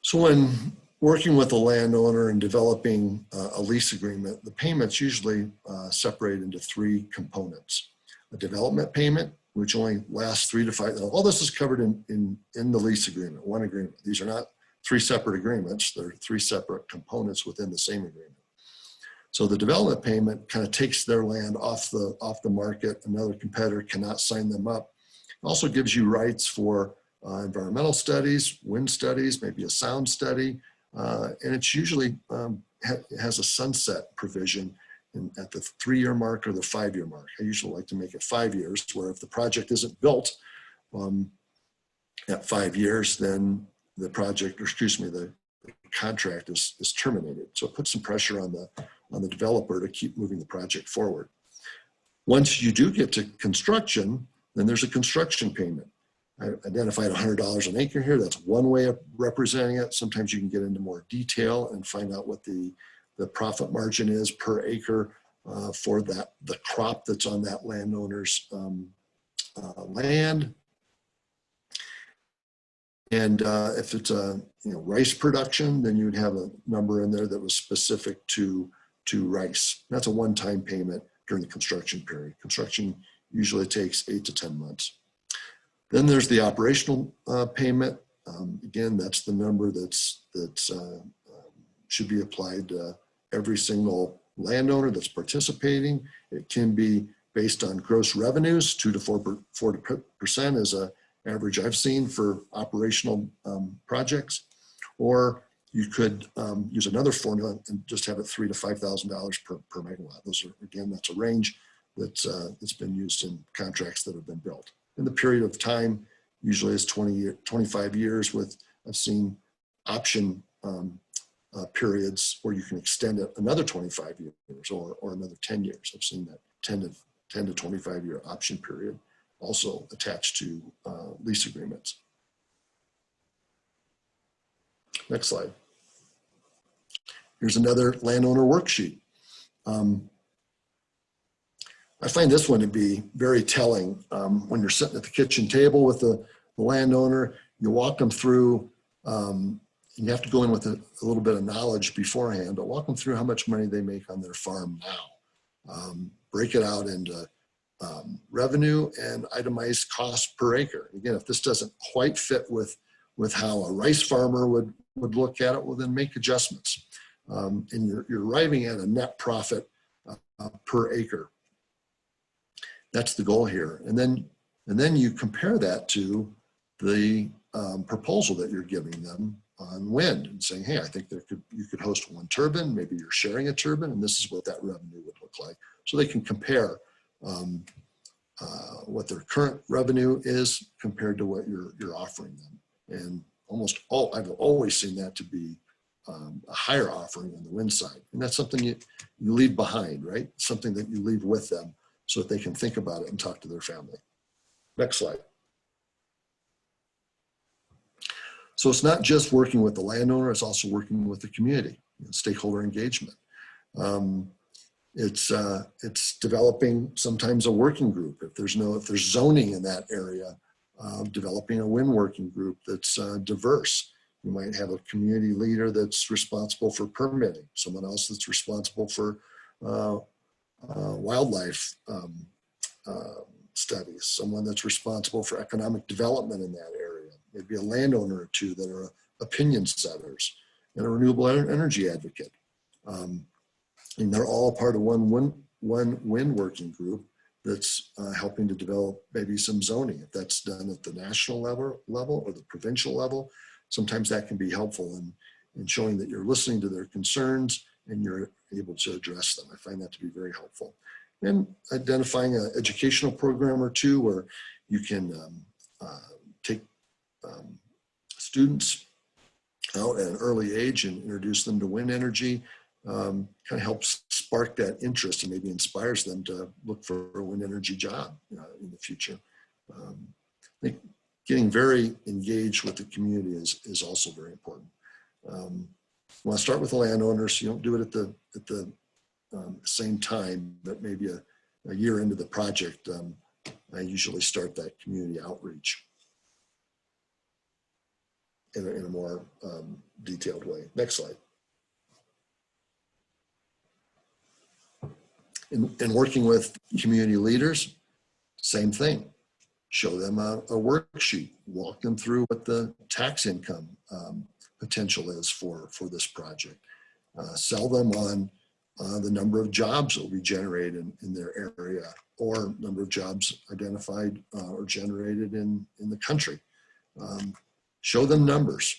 So when working with a landowner and developing a lease agreement, the payments usually separate into 3 components. A development payment, which only lasts 3 to 5. All this is covered in the lease agreement, one agreement. These are not 3 separate agreements. They're 3 separate components within the same agreement. So the development payment kind of takes their land off the market. Another competitor cannot sign them up. It also gives you rights for environmental studies, wind studies, maybe a sound study, and it's usually has a sunset provision at the 3-year mark or the 5-year mark. I usually like to make it 5 years, where if the project isn't built at 5 years, then the project, or excuse me, the contract is terminated. So it puts some pressure on the developer to keep moving the project forward. Once you do get to construction, then there's a construction payment. I identified $100 an acre here. That's one way of representing it. Sometimes you can get into more detail and find out what the profit margin is per acre for the crop that's on that landowner's land. And if it's a rice production, then you would have a number in there that was specific to rice. That's a one-time payment during the construction period. Construction usually takes 8 to 10 months. Then there's the operational payment. Again, that's the number that should be applied to every single landowner that's participating. It can be based on gross revenues. 2 to 4% is an average I've seen for operational projects. Or you could use another formula and just have it $3,000 to $5,000 per megawatt. Those are, again, that's a range that's been used in contracts that have been built. And the period of time usually is 25 years with, I've seen option periods where you can extend it another 25 years or another 10 years. I've seen that 10 to 25 year option period also attached to lease agreements. Next slide. Here's another landowner worksheet. I find this one to be very telling. When you're sitting at the kitchen table with the landowner, you walk them through, you have to go in with a little bit of knowledge beforehand, but walk them through how much money they make on their farm now. Break it out into revenue and itemized cost per acre. Again, if this doesn't quite fit with how a rice farmer would look at it, well, then make adjustments. And you're arriving at a net profit per acre. That's the goal here. And then you compare that to the proposal that you're giving them on wind and saying, hey, I think you could host 1 turbine, maybe you're sharing a turbine, and this is what that revenue would look like. So they can compare what their current revenue is compared to what you're offering them. And I've always seen that to be a higher offering on the wind side. And that's something you leave behind, right? Something that you leave with them so that they can think about it and talk to their family. Next slide. So it's not just working with the landowner, it's also working with the community, stakeholder engagement. It's developing sometimes a working group. If there's zoning in that area, developing a wind working group that's diverse. You might have a community leader that's responsible for permitting, someone else that's responsible for wildlife studies, someone that's responsible for economic development in that area, maybe a landowner or two that are opinion setters, and a renewable energy advocate. And they're all part of one wind working group that's helping to develop maybe some zoning. If that's done at the national level or the provincial level, sometimes that can be helpful in showing that you're listening to their concerns and you're able to address them. I find that to be very helpful. And identifying an educational program or two where you can take students out at an early age and introduce them to wind energy, kind of helps spark that interest and maybe inspires them to look for a wind energy job in the future. I think getting very engaged with the community is also very important. You want to start with the landowners. You don't do it at the same time, but maybe a year into the project, I usually start that community outreach in a more detailed way. Next slide. In working with community leaders, same thing. Show them a worksheet, walk them through what the tax income potential is for this project. Sell them on the number of jobs that will be generated in their area, or number of jobs identified or generated in the country. Show them numbers.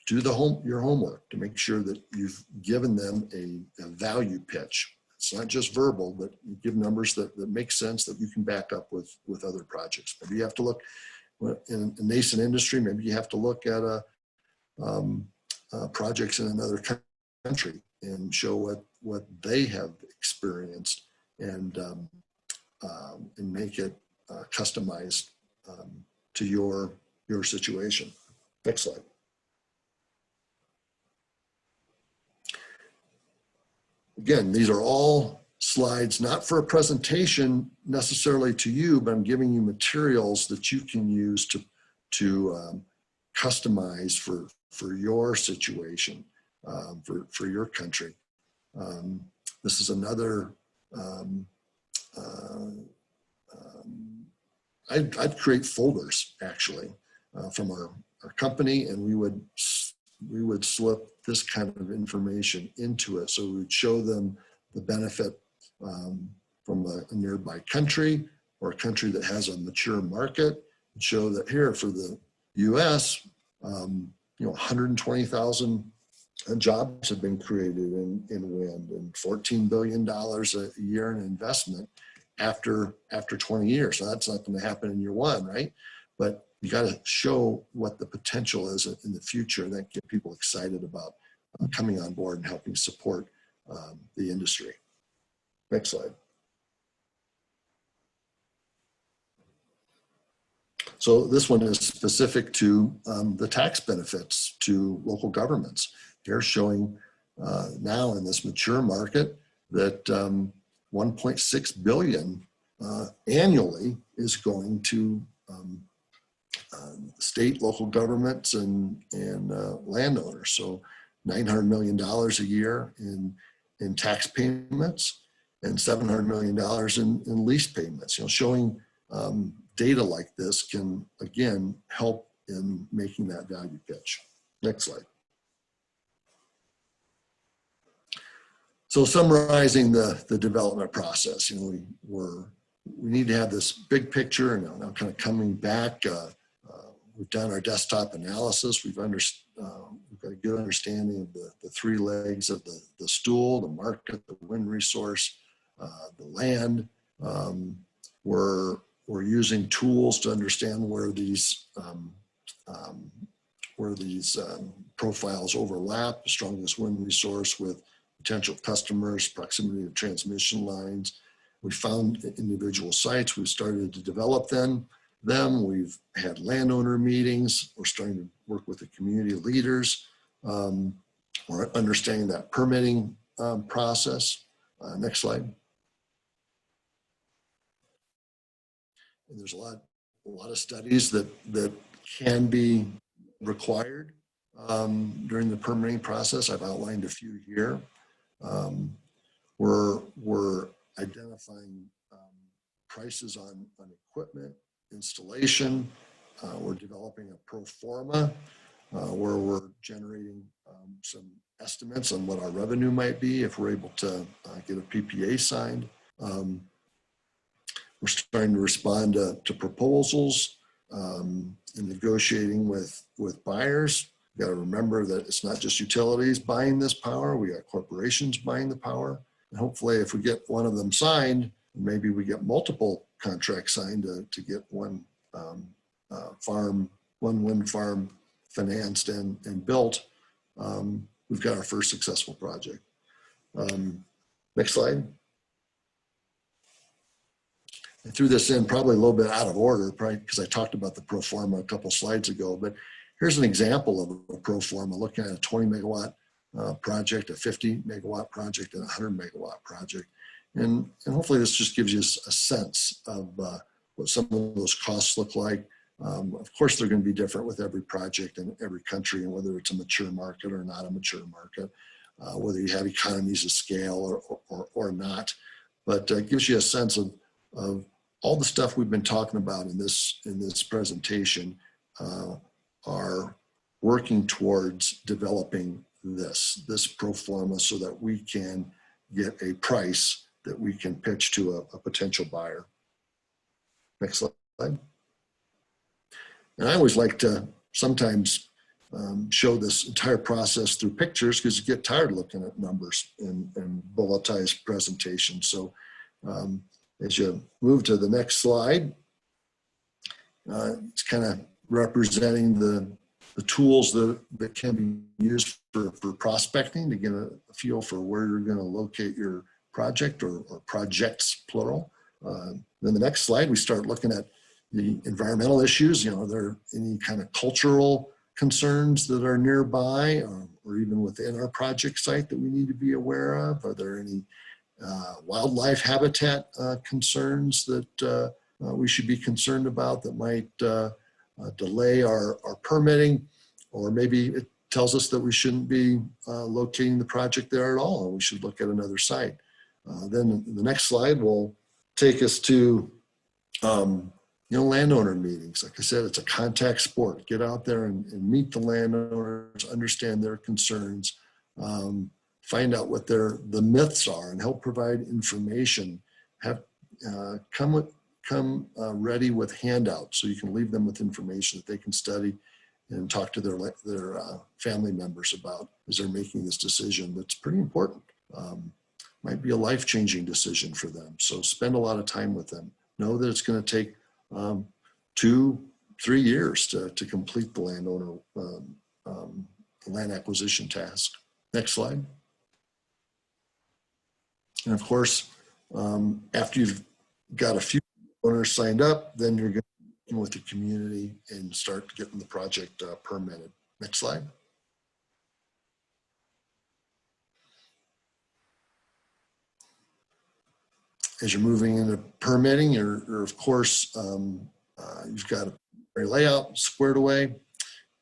Do your homework to make sure that you've given them a value pitch. It's not just verbal, but you give numbers that make sense, that you can back up with other projects. Maybe you have to look in a nascent industry. Maybe you have to look at projects in another country and show what they have experienced and make it customized to your situation. Next slide. Again, these are all slides, not for a presentation necessarily to you, but I'm giving you materials that you can use to customize for your situation, for your country. This is another, I'd create folders actually from our company, and we would slip this kind of information into it. So we would show them the benefit from a nearby country or a country that has a mature market, and show that here for the US, 120,000 jobs have been created in wind, and $14 billion a year in investment after 20 years. So that's not going to happen in year one, right? But you got to show what the potential is in the future, and that get people excited about coming on board and helping support the industry. Next slide. So this one is specific to the tax benefits to local governments. They're showing now in this mature market that 1.6 billion annually is going to state, local governments, and landowners. So $900 million a year in tax payments and $700 million in lease payments. Showing data like this can, again, help in making that value pitch. Next slide. So summarizing the development process, we need to have this big picture, and now kind of coming back. We've done our desktop analysis. We've got a good understanding of the three legs of the stool: the market, the wind resource, the land. We're using tools to understand where these profiles overlap: the strongest wind resource with potential customers, proximity to transmission lines, We found individual sites. We started to develop them. We've had landowner meetings. We're starting to work with the community leaders. We're understanding that permitting process. Next slide. And there's a lot of studies that can be required during the permitting process. I've outlined a few here. We're identifying prices on equipment, installation. We're developing a pro forma where we're generating some estimates on what our revenue might be if we're able to get a PPA signed. We're starting to respond to proposals and negotiating with buyers. You got to remember that it's not just utilities buying this power. We got corporations buying the power. And hopefully if we get one of them signed, maybe we get multiple contracts signed to get one wind farm financed and built. We've got our first successful project. Next slide. I threw this in probably a little bit out of order, probably because I talked about the pro forma a couple slides ago, but here's an example of a pro forma looking at a 20 megawatt project, a 50 megawatt project, and a 100 megawatt project. And hopefully this just gives you a sense of what some of those costs look like. Of course, they're going to be different with every project in every country, and whether it's a mature market or not a mature market, whether you have economies of scale or not. But it gives you a sense of all the stuff we've been talking about in this presentation are working towards developing this pro forma so that we can get a price that we can pitch to a potential buyer. Next slide. And I always like to sometimes show this entire process through pictures because you get tired looking at numbers and bulletized presentations. So as you move to the next slide, it's kind of representing the tools that can be used for prospecting to get a feel for where you're going to locate your project or projects, plural. Then the next slide, we start looking at the environmental issues. Are there any kind of cultural concerns that are nearby or even within our project site that we need to be aware of? Are there any wildlife habitat concerns that we should be concerned about that might delay our permitting? Or maybe it tells us that we shouldn't be locating the project there at all and we should look at another site. Then the next slide will take us to landowner meetings. Like I said, it's a contact sport. Get out there and meet the landowners, understand their concerns, find out what the myths are, and help provide information. Come ready with handouts so you can leave them with information that they can study and talk to their family members about as they're making this decision. That's pretty important. Might be a life-changing decision for them. So spend a lot of time with them. Know that it's going to take 2-3 years to complete the landowner land acquisition task. Next slide. And of course, after you've got a few owners signed up, then you're going to work with the community and start getting the project permitted. Next slide. As you're moving into permitting, you're of course, you've got a layout squared away,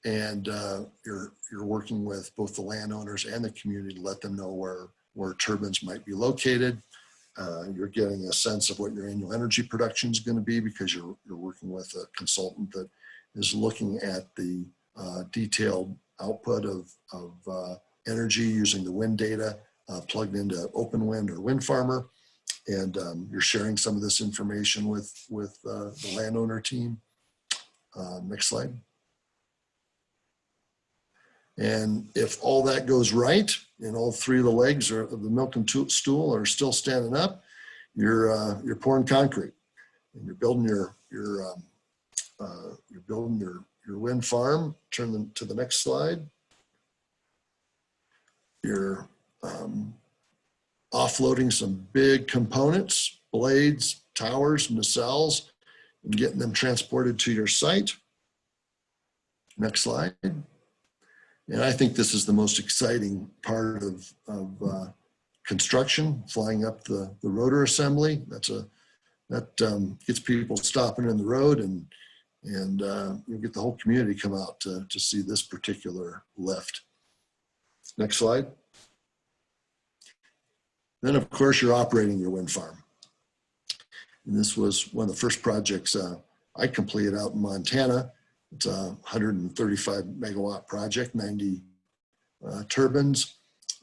and you're working with both the landowners and the community to let them know where turbines might be located. You're getting a sense of what your annual energy production is going to be because you're working with a consultant that is looking at the detailed output of energy using the wind data plugged into Open Wind or Wind Farmer. And you're sharing some of this information with the landowner team. Next slide. And if all that goes right, and all three of the legs of the milk and stool are still standing up, you're pouring concrete, and you're building your wind farm. Turn them to the next slide. You're offloading some big components blades, towers, nacelles, and getting them transported to your site. Next slide. And I think this is the most exciting part of construction, flying up the rotor assembly. That gets people stopping in the road, and you get the whole community come out to see this particular lift. Next slide. Then, of course, you're operating your wind farm. And this was one of the first projects I completed out in Montana. It's a 135 megawatt project, 90 turbines,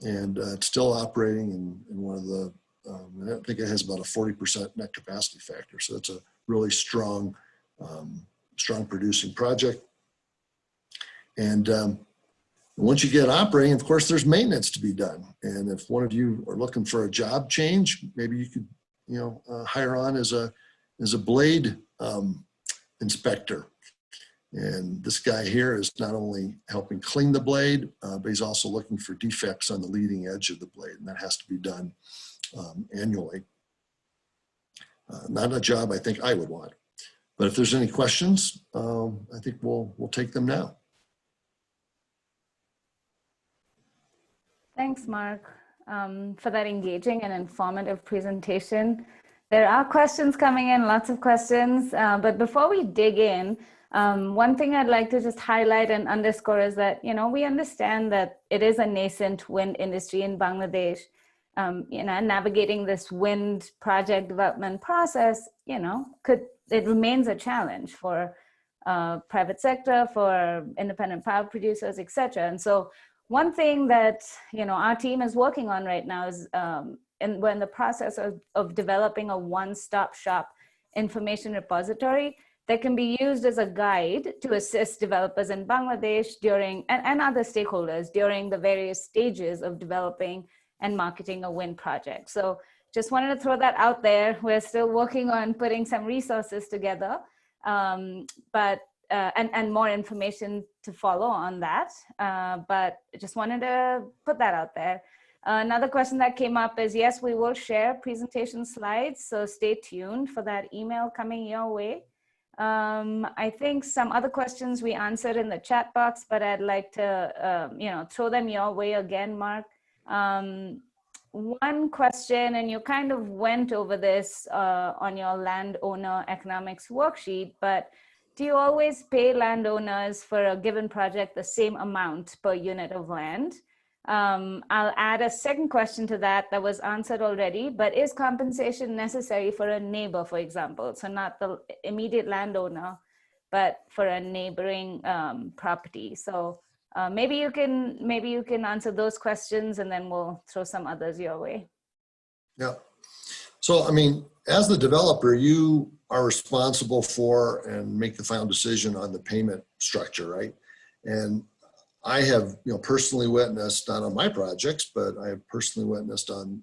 and it's still operating in one of the, I think it has about a 40% net capacity factor. So it's a really strong, strong producing project. And once you get operating, of course, there's maintenance to be done. And if one of you are looking for a job change, maybe you could, hire on as a blade inspector. And this guy here is not only helping clean the blade, but he's also looking for defects on the leading edge of the blade, and that has to be done annually. Not a job I think I would want. But if there's any questions, I think we'll take them now. Thanks, Mark, for that engaging and informative presentation. There are questions coming in, lots of questions, but before we dig in, one thing I'd like to just highlight and underscore is that, we understand that it is a nascent wind industry in Bangladesh. Navigating this wind project development process, it remains a challenge for private sector, for independent power producers, et cetera. And so one thing that, our team is working on right now is, and we're in the process of developing a one-stop shop information repository that can be used as a guide to assist developers in Bangladesh and other stakeholders during the various stages of developing and marketing a wind project. So just wanted to throw that out there. We're still working on putting some resources together, and more information to follow on that. But just wanted to put that out there. Another question that came up is, yes, we will share presentation slides, so stay tuned for that email coming your way. I think some other questions we answered in the chat box, but I'd like to, throw them your way again, Mark. One question, and you kind of went over this on your landowner economics worksheet, but do you always pay landowners for a given project the same amount per unit of land? I'll add a second question to that was answered already, but is compensation necessary for a neighbor, for example? So not the immediate landowner, but for a neighboring property. So maybe you can answer those questions, and then we'll throw some others your way. Yeah. So, as the developer, you are responsible for and make the final decision on the payment structure, right? And I have, personally witnessed, not on my projects, but I have personally witnessed on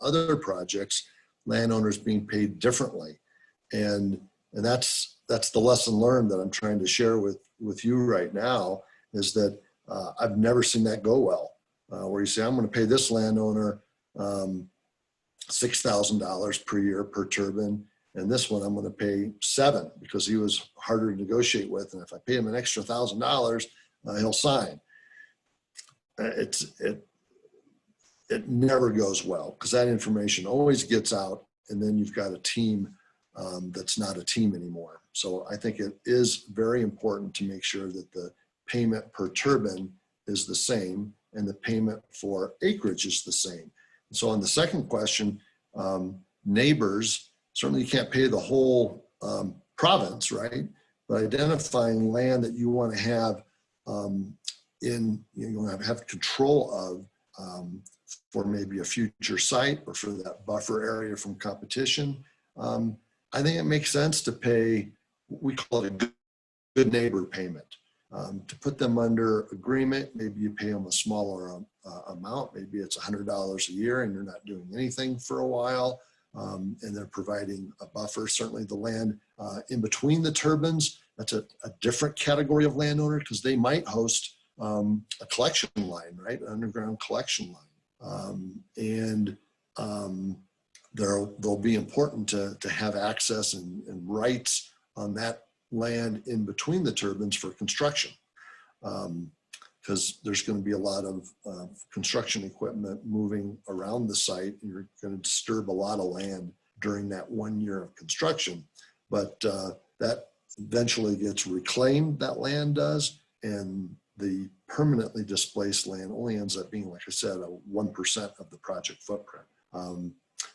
other projects, landowners being paid differently. And that's the lesson learned that I'm trying to share with you right now, is that I've never seen that go well, where you say, I'm going to pay this landowner $6,000 per year per turbine, and this one I'm going to pay $7,000 because he was harder to negotiate with. And if I pay him an extra $1,000, he'll sign. It never goes well, because that information always gets out, and then you've got a team that's not a team anymore. So I think it is very important to make sure that the payment per turbine is the same and the payment for acreage is the same. And so on the second question, neighbors, certainly you can't pay the whole province, right? But identifying land that you want to have you want to have control of for maybe a future site or for that buffer area from competition. I think it makes sense to pay, we call it a good neighbor payment. To put them under agreement, maybe you pay them a smaller amount, maybe it's $100 a year and you're not doing anything for a while, and they're providing a buffer. Certainly the land in between the turbines, that's a different category of landowner, because they might host a collection line, right? An underground collection line. they'll be important to have access and rights on that land in between the turbines for construction. Because there's going to be a lot of construction equipment moving around the site, and you're going to disturb a lot of land during that 1 year of construction. But that eventually gets reclaimed, that land does, and the permanently displaced land only ends up being, like I said, 1% of the project footprint.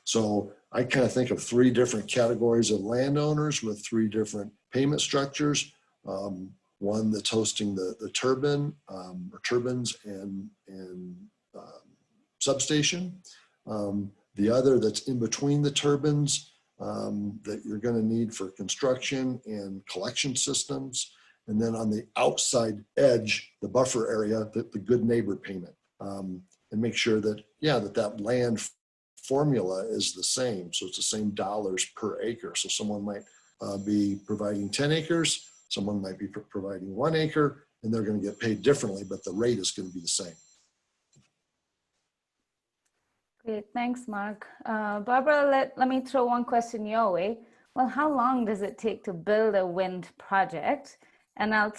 So I kind of think of 3 different categories of landowners with 3 different payment structures. One that's hosting the turbine or turbines and substation. The other that's in between the turbines that you're going to need for construction and collection systems. And then on the outside edge, the buffer area, the good neighbor payment. And make sure that, yeah, that land formula is the same. So it's the same dollars per acre. So someone might be providing 10 acres. Someone might be providing 1 acre, and they're going to get paid differently, but the rate is going to be the same. Great, thanks, Mark. Barbara, let me throw one question your way. Well, how long does it take to build a wind project? And I'll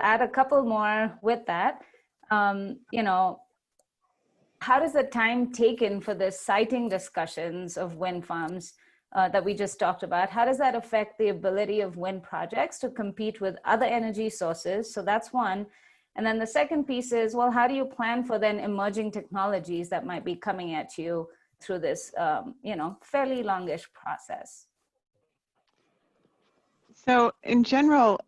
add a couple more with that. You know, how does the time taken for the siting discussions of wind farms that we just talked about, how does that affect the ability of wind projects to compete with other energy sources? So that's one. And then the second piece is, well, how do you plan for then emerging technologies that might be coming at you through this, you know, fairly longish process? So in general,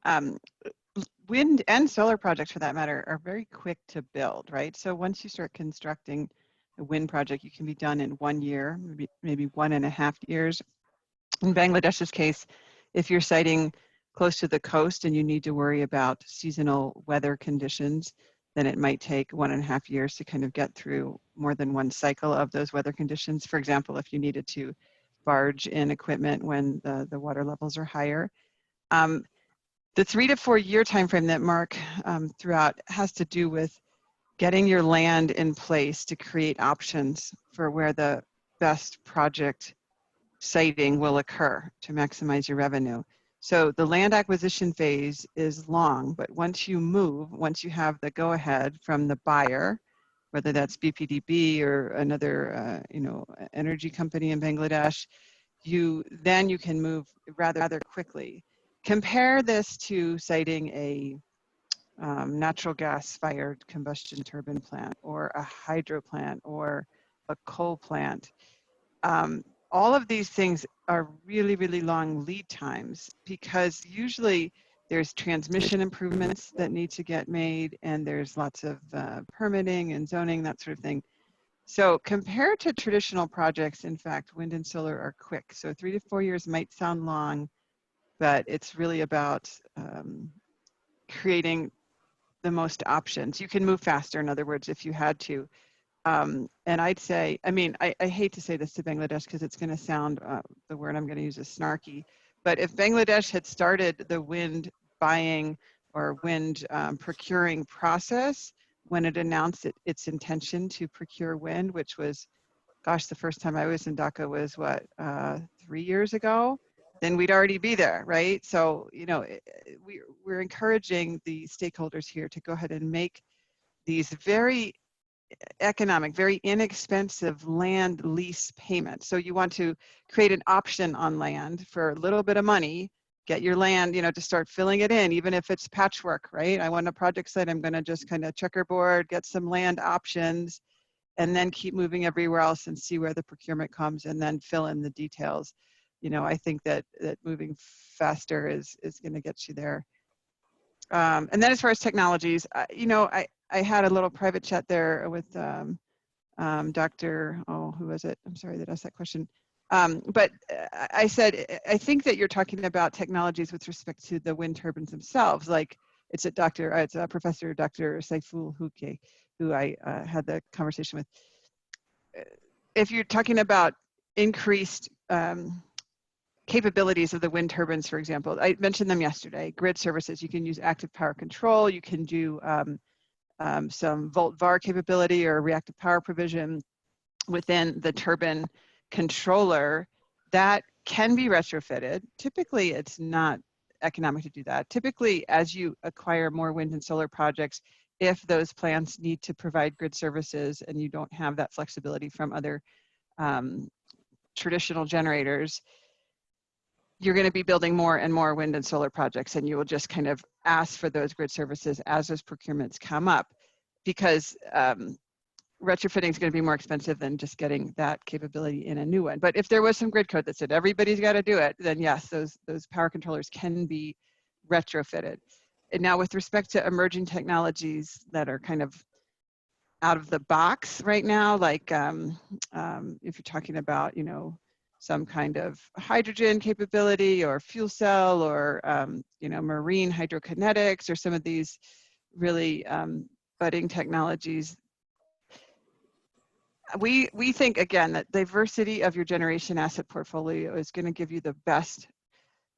wind and solar projects for that matter are very quick to build, right? So once you start constructing a wind project, you can be done in 1 year, maybe 1.5 years. In Bangladesh's case, if you're siting close to the coast and you need to worry about seasonal weather conditions, then it might take 1.5 years to kind of get through more than one cycle of those weather conditions. For example, if you needed to barge in equipment when the water levels are higher. The 3 to 4 year timeframe that Mark threw out has to do with getting your land in place to create options for where the best project siting will occur to maximize your revenue. So the land acquisition phase is long, but once you have the go-ahead from the buyer, whether that's BPDB or another energy company in Bangladesh, then you can move rather quickly. Compare this to siting a natural gas-fired combustion turbine plant or a hydro plant or a coal plant. All of these things are really, really long lead times because usually there's transmission improvements that need to get made and there's lots of permitting and zoning, that sort of thing. So compared to traditional projects, in fact, wind and solar are quick. So 3 to 4 years might sound long, but it's really about creating the most options. You can move faster, in other words, if you had to. And I'd say, I mean, I hate to say this to Bangladesh because it's going to sound, the word I'm going to use is snarky, but if Bangladesh had started the wind buying or wind procuring process when it announced its intention to procure wind, which was, gosh, the first time I was in Dhaka was what, 3 years ago, then we'd already be there, right? So, you know, we're encouraging the stakeholders here to go ahead and make these very economic, very inexpensive land lease payments. So you want to create an option on land for a little bit of money, get your land, you know, to start filling it in, even if it's patchwork, right? I want a project site, I'm going to just kind of checkerboard, get some land options, and then keep moving everywhere else and see where the procurement comes and then fill in the details. You know, I think that moving faster is going to get you there. And then as far as technologies, you know, I had a little private chat there with Dr. Oh, who was it? I'm sorry that I asked that question. But I said, I think that you're talking about technologies with respect to the wind turbines themselves. Like it's a Professor Dr. Saiful Huke, who I had the conversation with. If you're talking about increased capabilities of the wind turbines, for example, I mentioned them yesterday, grid services, you can use active power control, you can do some volt-var capability or reactive power provision within the turbine. controller, that can be retrofitted. Typically, it's not economic to do that. Typically, as you acquire more wind and solar projects, if those plants need to provide grid services and you don't have that flexibility from other traditional generators, you're going to be building more and more wind and solar projects, and you will just kind of ask for those grid services as those procurements come up, because retrofitting is going to be more expensive than just getting that capability in a new one. But if there was some grid code that said everybody's got to do it, then yes, those power controllers can be retrofitted. And now with respect to emerging technologies that are kind of out of the box right now, like if you're talking about, you know, some kind of hydrogen capability or fuel cell or, you know, marine hydrokinetics or some of these really budding technologies, we think, again, that diversity of your generation asset portfolio is going to give you the best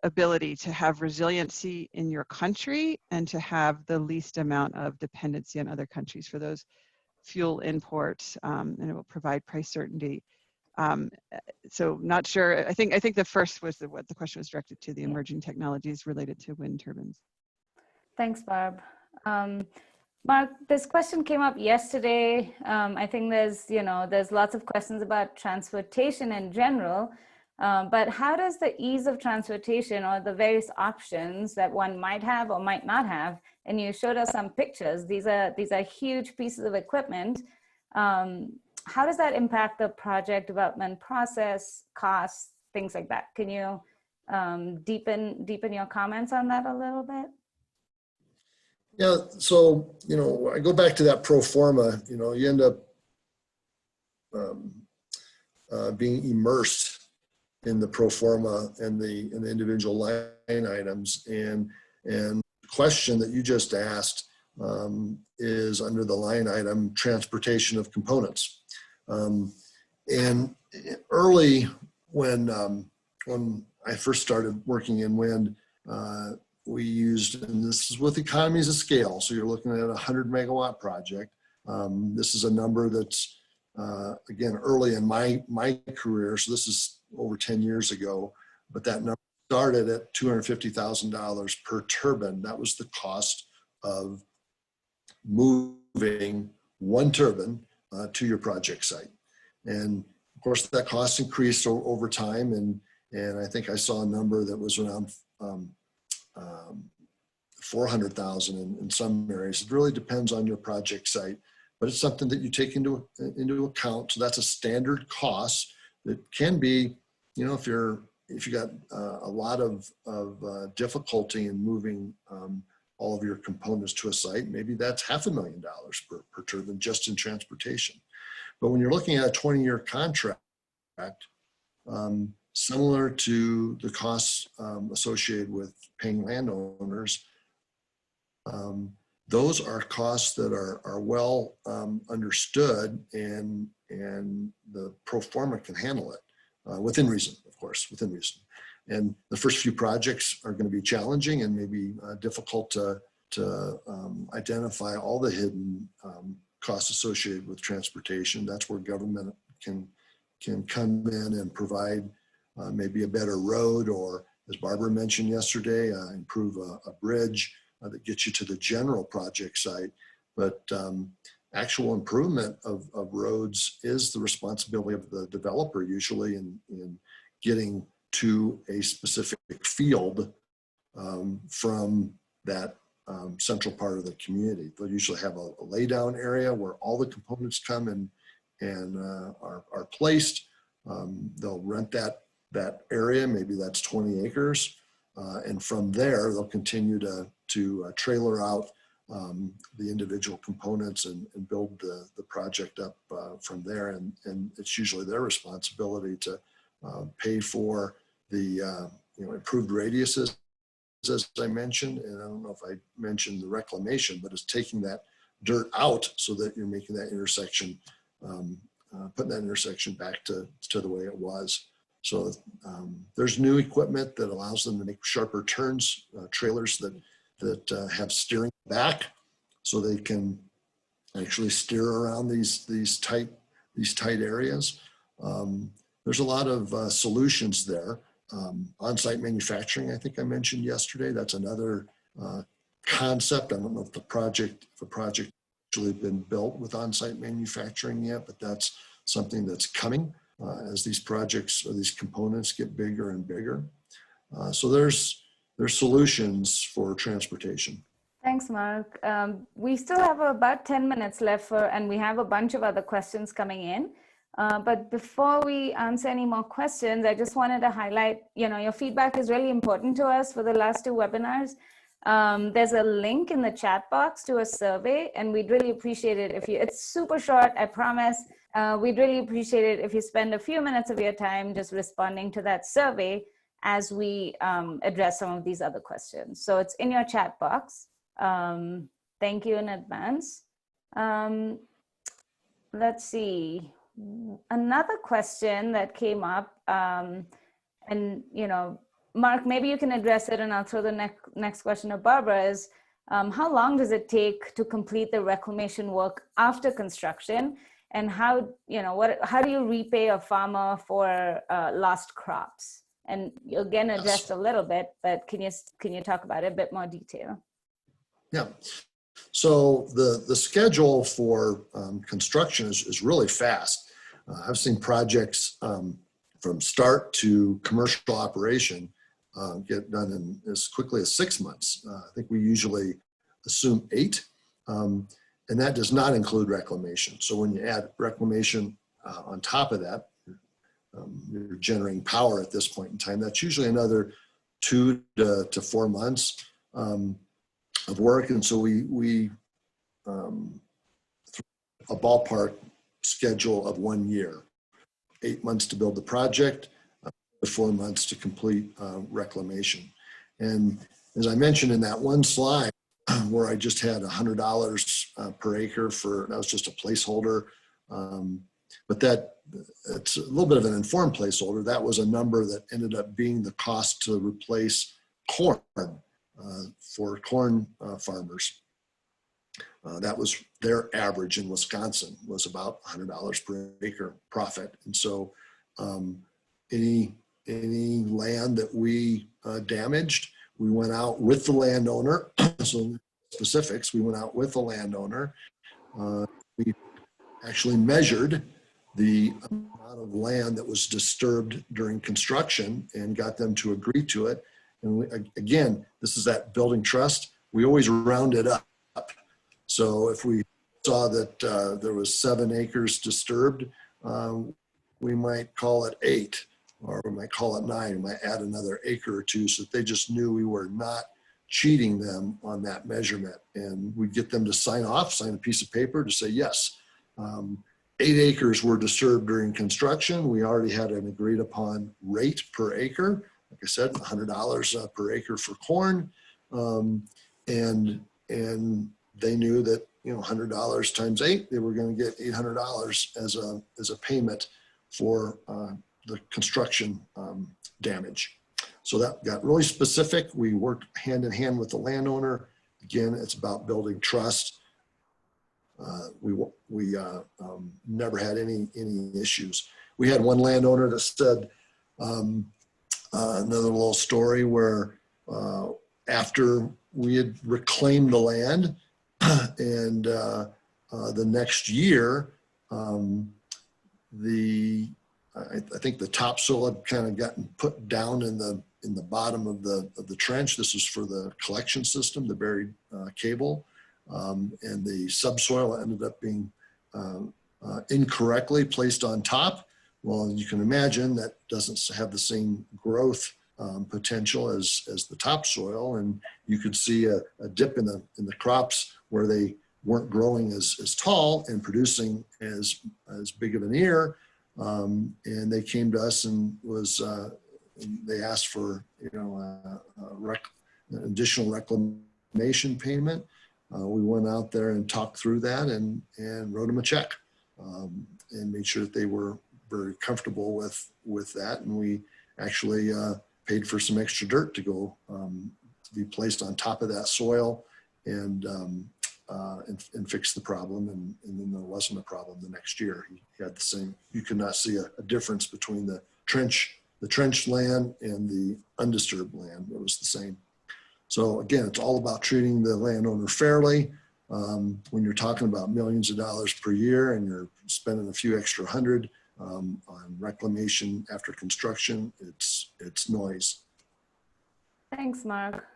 ability to have resiliency in your country and to have the least amount of dependency on other countries for those fuel imports, and it will provide price certainty. So not sure, I think the first was what the question was directed to, the emerging technologies related to wind turbines. Thanks, Barb. Mark, this question came up yesterday. I think there's lots of questions about transportation in general, but how does the ease of transportation or the various options that one might have or might not have, and you showed us some pictures, these are huge pieces of equipment. How does that impact the project development process, costs, things like that? Can you deepen your comments on that a little bit? Yeah, so, you know, I go back to that pro forma, you know, you end up being immersed in the pro forma and the individual line items. And the question that you just asked is under the line item, transportation of components. And early when I first started working in wind, we used, and this is with economies of scale, so you're looking at a 100 megawatt project. This is a number that's, again, early in my career, so this is over 10 years ago, but that number started at $250,000 per turbine. That was the cost of moving one turbine to your project site. And of course, that cost increased over time, and I think I saw a number that was around 400,000 in some areas. It really depends on your project site, but it's something that you take into account. So that's a standard cost that can be, you know, if you got a lot of difficulty in moving all of your components to a site, maybe that's $500,000 per turbine just in transportation. But when you're looking at a 20-year contract, similar to the costs associated with paying landowners, those are costs that are well understood, and the pro forma can handle it within reason, of course, within reason. And the first few projects are going to be challenging and maybe difficult to identify all the hidden costs associated with transportation. That's where government can come in and provide maybe a better road, or as Barbara mentioned yesterday, improve a bridge that gets you to the general project site. But actual improvement of roads is the responsibility of the developer, usually in getting to a specific field from that central part of the community. They'll usually have a laydown area where all the components come and are placed. They'll rent that area, maybe that's 20 acres. And from there, they'll continue to trailer out the individual components and build the project up from there. And it's usually their responsibility to pay for the improved radiuses, as I mentioned. And I don't know if I mentioned the reclamation, but it's taking that dirt out so that you're making that intersection, putting that intersection back to the way it was. So there's new equipment that allows them to make sharper turns, trailers that have steering back, so they can actually steer around these tight areas. there's a lot of solutions there. On-site manufacturing, I think I mentioned yesterday, that's another concept. I don't know if a project actually been built with on-site manufacturing yet, but that's something that's coming as these projects or these components get bigger and bigger. So there's solutions for transportation. Thanks, Mark. We still have about 10 minutes left and we have a bunch of other questions coming in. But before we answer any more questions, I just wanted to highlight, your feedback is really important to us for the last 2 webinars. There's a link in the chat box to a survey, and we'd really appreciate it if it's super short, I promise. We'd really appreciate it if you spend a few minutes of your time just responding to that survey as we address some of these other questions. So it's in your chat box. Thank you in advance. Let's see. Another question that came up, and Mark, maybe you can address it, and I'll throw the next question to Barbara is, how long does it take to complete the reclamation work after construction? And how do you repay a farmer for lost crops? And you again addressed a little bit, but can you talk about it in a bit more detail? Yeah. So the schedule for construction is really fast. I've seen projects from start to commercial operation get done in as quickly as 6 months. I think we usually assume 8, and that does not include reclamation. So when you add reclamation on top of that, you're generating power at this point in time. That's usually another 2 to 4 months of work, and so we a ballpark schedule of 1 year, 8 months to build the project, 4 months to complete reclamation. And as I mentioned in that one slide where I just had $100 per acre that was just a placeholder, but it's a little bit of an informed placeholder. That was a number that ended up being the cost to replace corn for corn farmers. That was their average in Wisconsin, was about $100 per acre profit. And so any land that we damaged, we went out with the landowner. So specifics, we went out with the landowner. We actually measured the amount of land that was disturbed during construction and got them to agree to it. And again, this is that building trust. We always round it up. So if we saw that there was 7 acres disturbed, we might call it 8, or we might call it 9. We might add another acre or 2 so that they just knew we were not cheating them on that measurement. And we'd get them to sign a piece of paper to say, yes, 8 acres were disturbed during construction. We already had an agreed upon rate per acre. Like I said, $100 per acre for corn. And they knew that, $100 times 8, they were going to get $800 as a payment for the construction damage. So that got really specific. We worked hand in hand with the landowner. Again, it's about building trust. We never had any issues. We had one landowner that said, another little story where after we had reclaimed the land and the next year, I think the topsoil had kind of gotten put down in the bottom of the trench. This is for the collection system, the buried cable, and the subsoil ended up being incorrectly placed on top. Well, you can imagine that doesn't have the same growth potential as the topsoil, and you could see a dip in the crops where they weren't growing as tall and producing as big of an ear. And they came to us and they asked for an additional reclamation payment. We went out there and talked through that and wrote them a check and made sure that they were very comfortable with that. And we actually paid for some extra dirt to go to be placed on top of that soil and and fix the problem, and then there wasn't a problem the next year. He had the same. You could not see a difference between the trenched land and the undisturbed land. It was the same. So again, it's all about treating the landowner fairly. When you're talking about millions of dollars per year and you're spending a few extra hundred on reclamation after construction, it's noise. Thanks, Mark.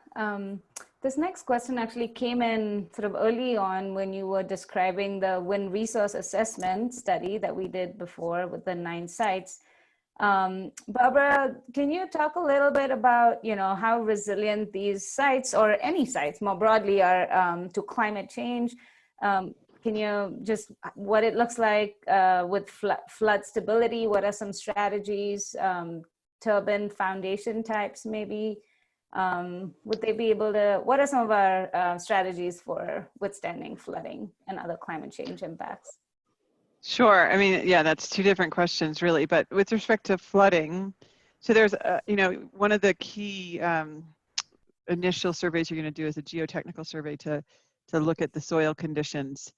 This next question actually came in sort of early on when you were describing the wind resource assessment study that we did before with the 9 sites. Barbara, can you talk a little bit about, how resilient these sites, or any sites more broadly, are to climate change? Can you just, what it looks like with flood stability? What are some strategies, turbine foundation types maybe? Would they be able to, what are some of our strategies for withstanding flooding and other climate change impacts? Sure. I mean, yeah, that's 2 different questions really, but with respect to flooding, so there's, one of the key initial surveys you're going to do is a geotechnical survey to look at the soil conditions.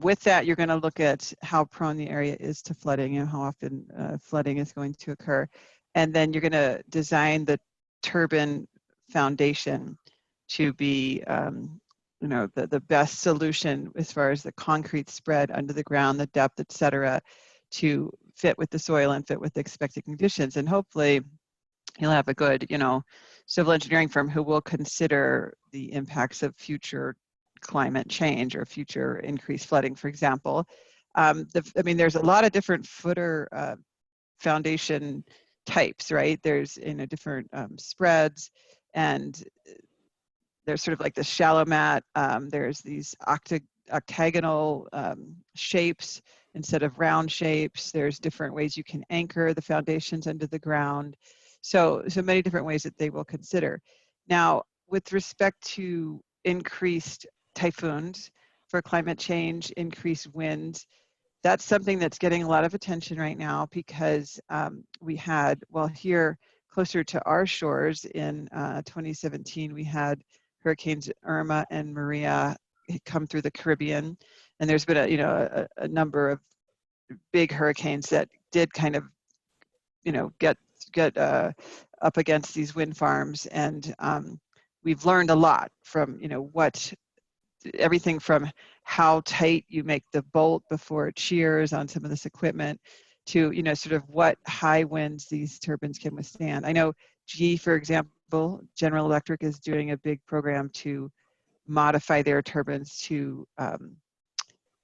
With that, you're going to look at how prone the area is to flooding and how often flooding is going to occur. And then you're going to design the turbine foundation to be the best solution as far as the concrete spread under the ground, the depth, et cetera, to fit with the soil and fit with the expected conditions. And hopefully you'll have a good, civil engineering firm who will consider the impacts of future climate change or future increased flooding, for example. There's a lot of different footer foundation types, right? There's, different spreads, and there's sort of like the shallow mat. There's these octagonal shapes instead of round shapes. There's different ways you can anchor the foundations under the ground. So many different ways that they will consider. Now, with respect to increased typhoons for climate change, increased winds, that's something that's getting a lot of attention right now because we had, here closer to our shores in 2017, we had Hurricanes Irma and Maria come through the Caribbean, and there's been a number of big hurricanes that did kind of get up against these wind farms, and we've learned a lot from everything from how tight you make the bolt before it shears on some of this equipment to sort of what high winds these turbines can withstand. I know GE, for example, General Electric, is doing a big program to modify their turbines to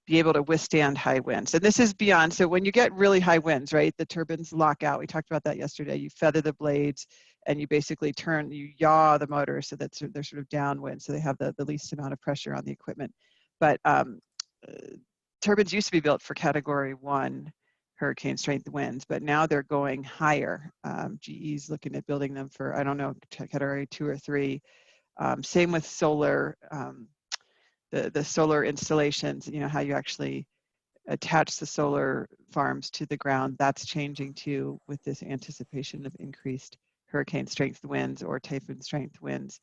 be able to withstand high winds. And this is beyond, so when you get really high winds, right, the turbines lock out. We talked about that yesterday. You feather the blades and you basically you yaw the motor so that they're sort of downwind, so they have the least amount of pressure on the equipment. But turbines used to be built for Category 1 hurricane strength winds, but now they're going higher. GE's looking at building them for, I don't know, Category 2 or 3. Same with solar, the solar installations, how you actually attach the solar farms to the ground. That's changing too with this anticipation of increased hurricane strength winds or typhoon strength winds.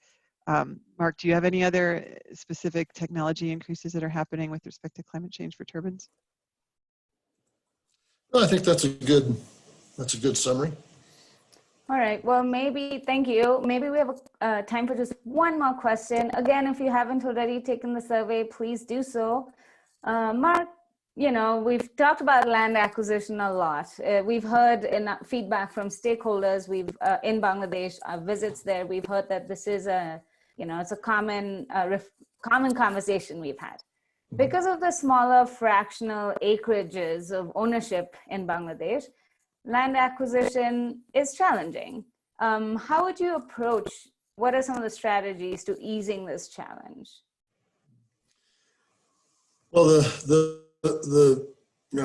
Mark, do you have any other specific technology increases that are happening with respect to climate change for turbines? Well, I think that's a good summary. All right, well, thank you. Maybe we have time for just one more question. Again, if you haven't already taken the survey, please do so. Mark, we've talked about land acquisition a lot. We've heard in feedback from stakeholders, in Bangladesh, our visits there, we've heard that this is it's a common conversation we've had. Because of the smaller fractional acreages of ownership in Bangladesh, land acquisition is challenging. How would you approach, what are some of the strategies to easing this challenge? Well, I've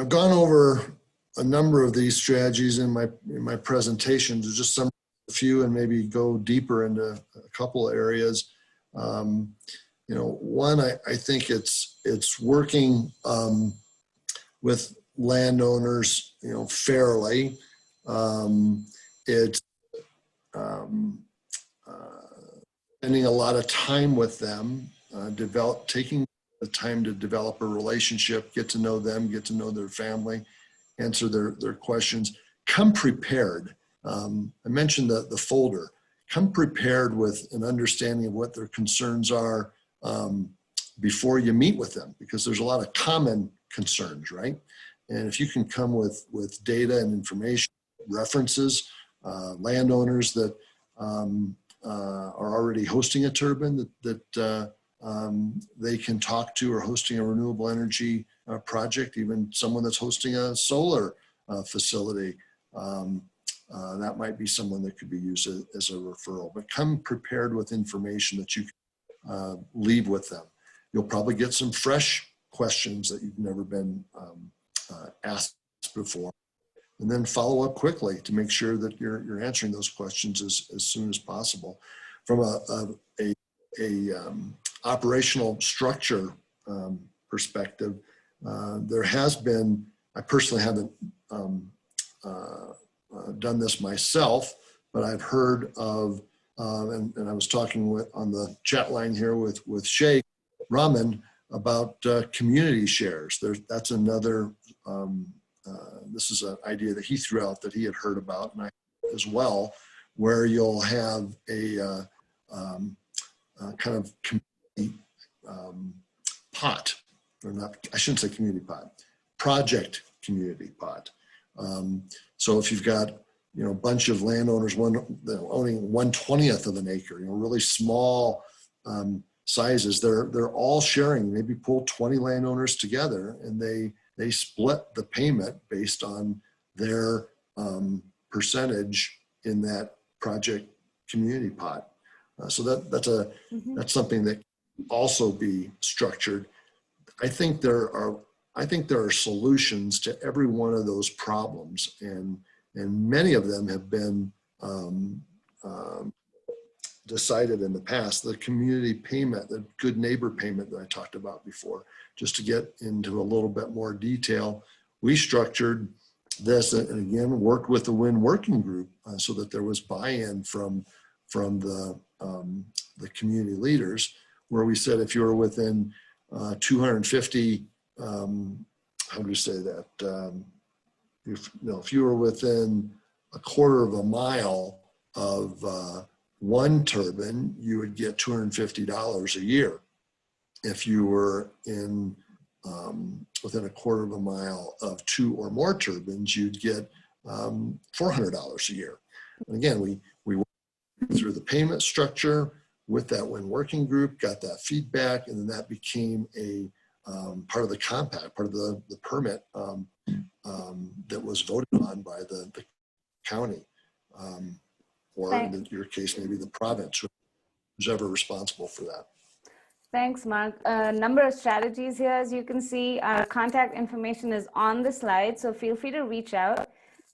gone over a number of these strategies in my presentations. Just some few, and maybe go deeper into a couple areas. One, I think it's working with landowners, fairly. It's spending a lot of time with them, taking the time to develop a relationship, get to know them, get to know their family, answer their questions. Come prepared. I mentioned the folder. Come prepared with an understanding of what their concerns are before you meet with them, because there's a lot of common concerns, right? And if you can come with data and information, references, landowners that are already hosting a turbine that they can talk to, or hosting a renewable energy project, even someone that's hosting a solar facility, that might be someone that could be used as a referral. But come prepared with information that you can leave with them. You'll probably get some fresh questions that you've never been asked before, and then follow up quickly to make sure that you're answering those questions as soon as possible. From a operational structure perspective, there has been, I personally haven't done this myself, but I've heard of, and I was talking on the chat line here with Sheikh Rahman about community shares. That's another, this is an idea that he threw out that he had heard about, and I as well, where you'll have a kind of community pot, or not, I shouldn't say community pot, project community pot. So if you've got, a bunch of landowners owning 1/20th of an acre, really small sizes, they're all sharing, maybe pull 20 landowners together, and they split the payment based on their percentage in that project community pot. So that's something that can also be structured. I think there are solutions to every one of those problems, and many of them have been decided in the past. The community payment, the good neighbor payment that I talked about before, just to get into a little bit more detail, we structured this, and again worked with the WIN working group so that there was buy-in from the community leaders, where we said if you were within 250, how do we say that? If you were within a quarter of a mile of one turbine, you would get $250 a year. If you were within a quarter of a mile of 2 or more turbines, you'd get $400 a year. And again, we went through the payment structure with that WIN working group, got that feedback, and then that became a part of the compact, part of the permit that was voted on by the county, or in your case, maybe the province, who's ever responsible for that. Thanks, Mark. A number of strategies here, as you can see. Our contact information is on the slide, so feel free to reach out.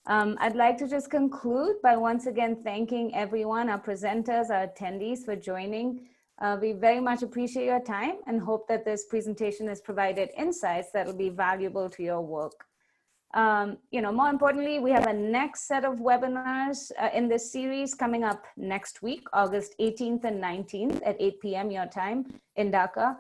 I'd like to just conclude by once again thanking everyone, our presenters, our attendees, for joining. We very much appreciate your time and hope that this presentation has provided insights that will be valuable to your work. More importantly, we have a next set of webinars in this series coming up next week, August 18th and 19th at 8 p.m. your time in Dhaka.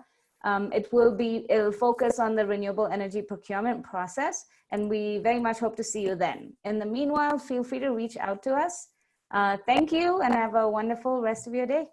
It'll focus on the renewable energy procurement process, and we very much hope to see you then. In the meanwhile, feel free to reach out to us. Thank you, and have a wonderful rest of your day.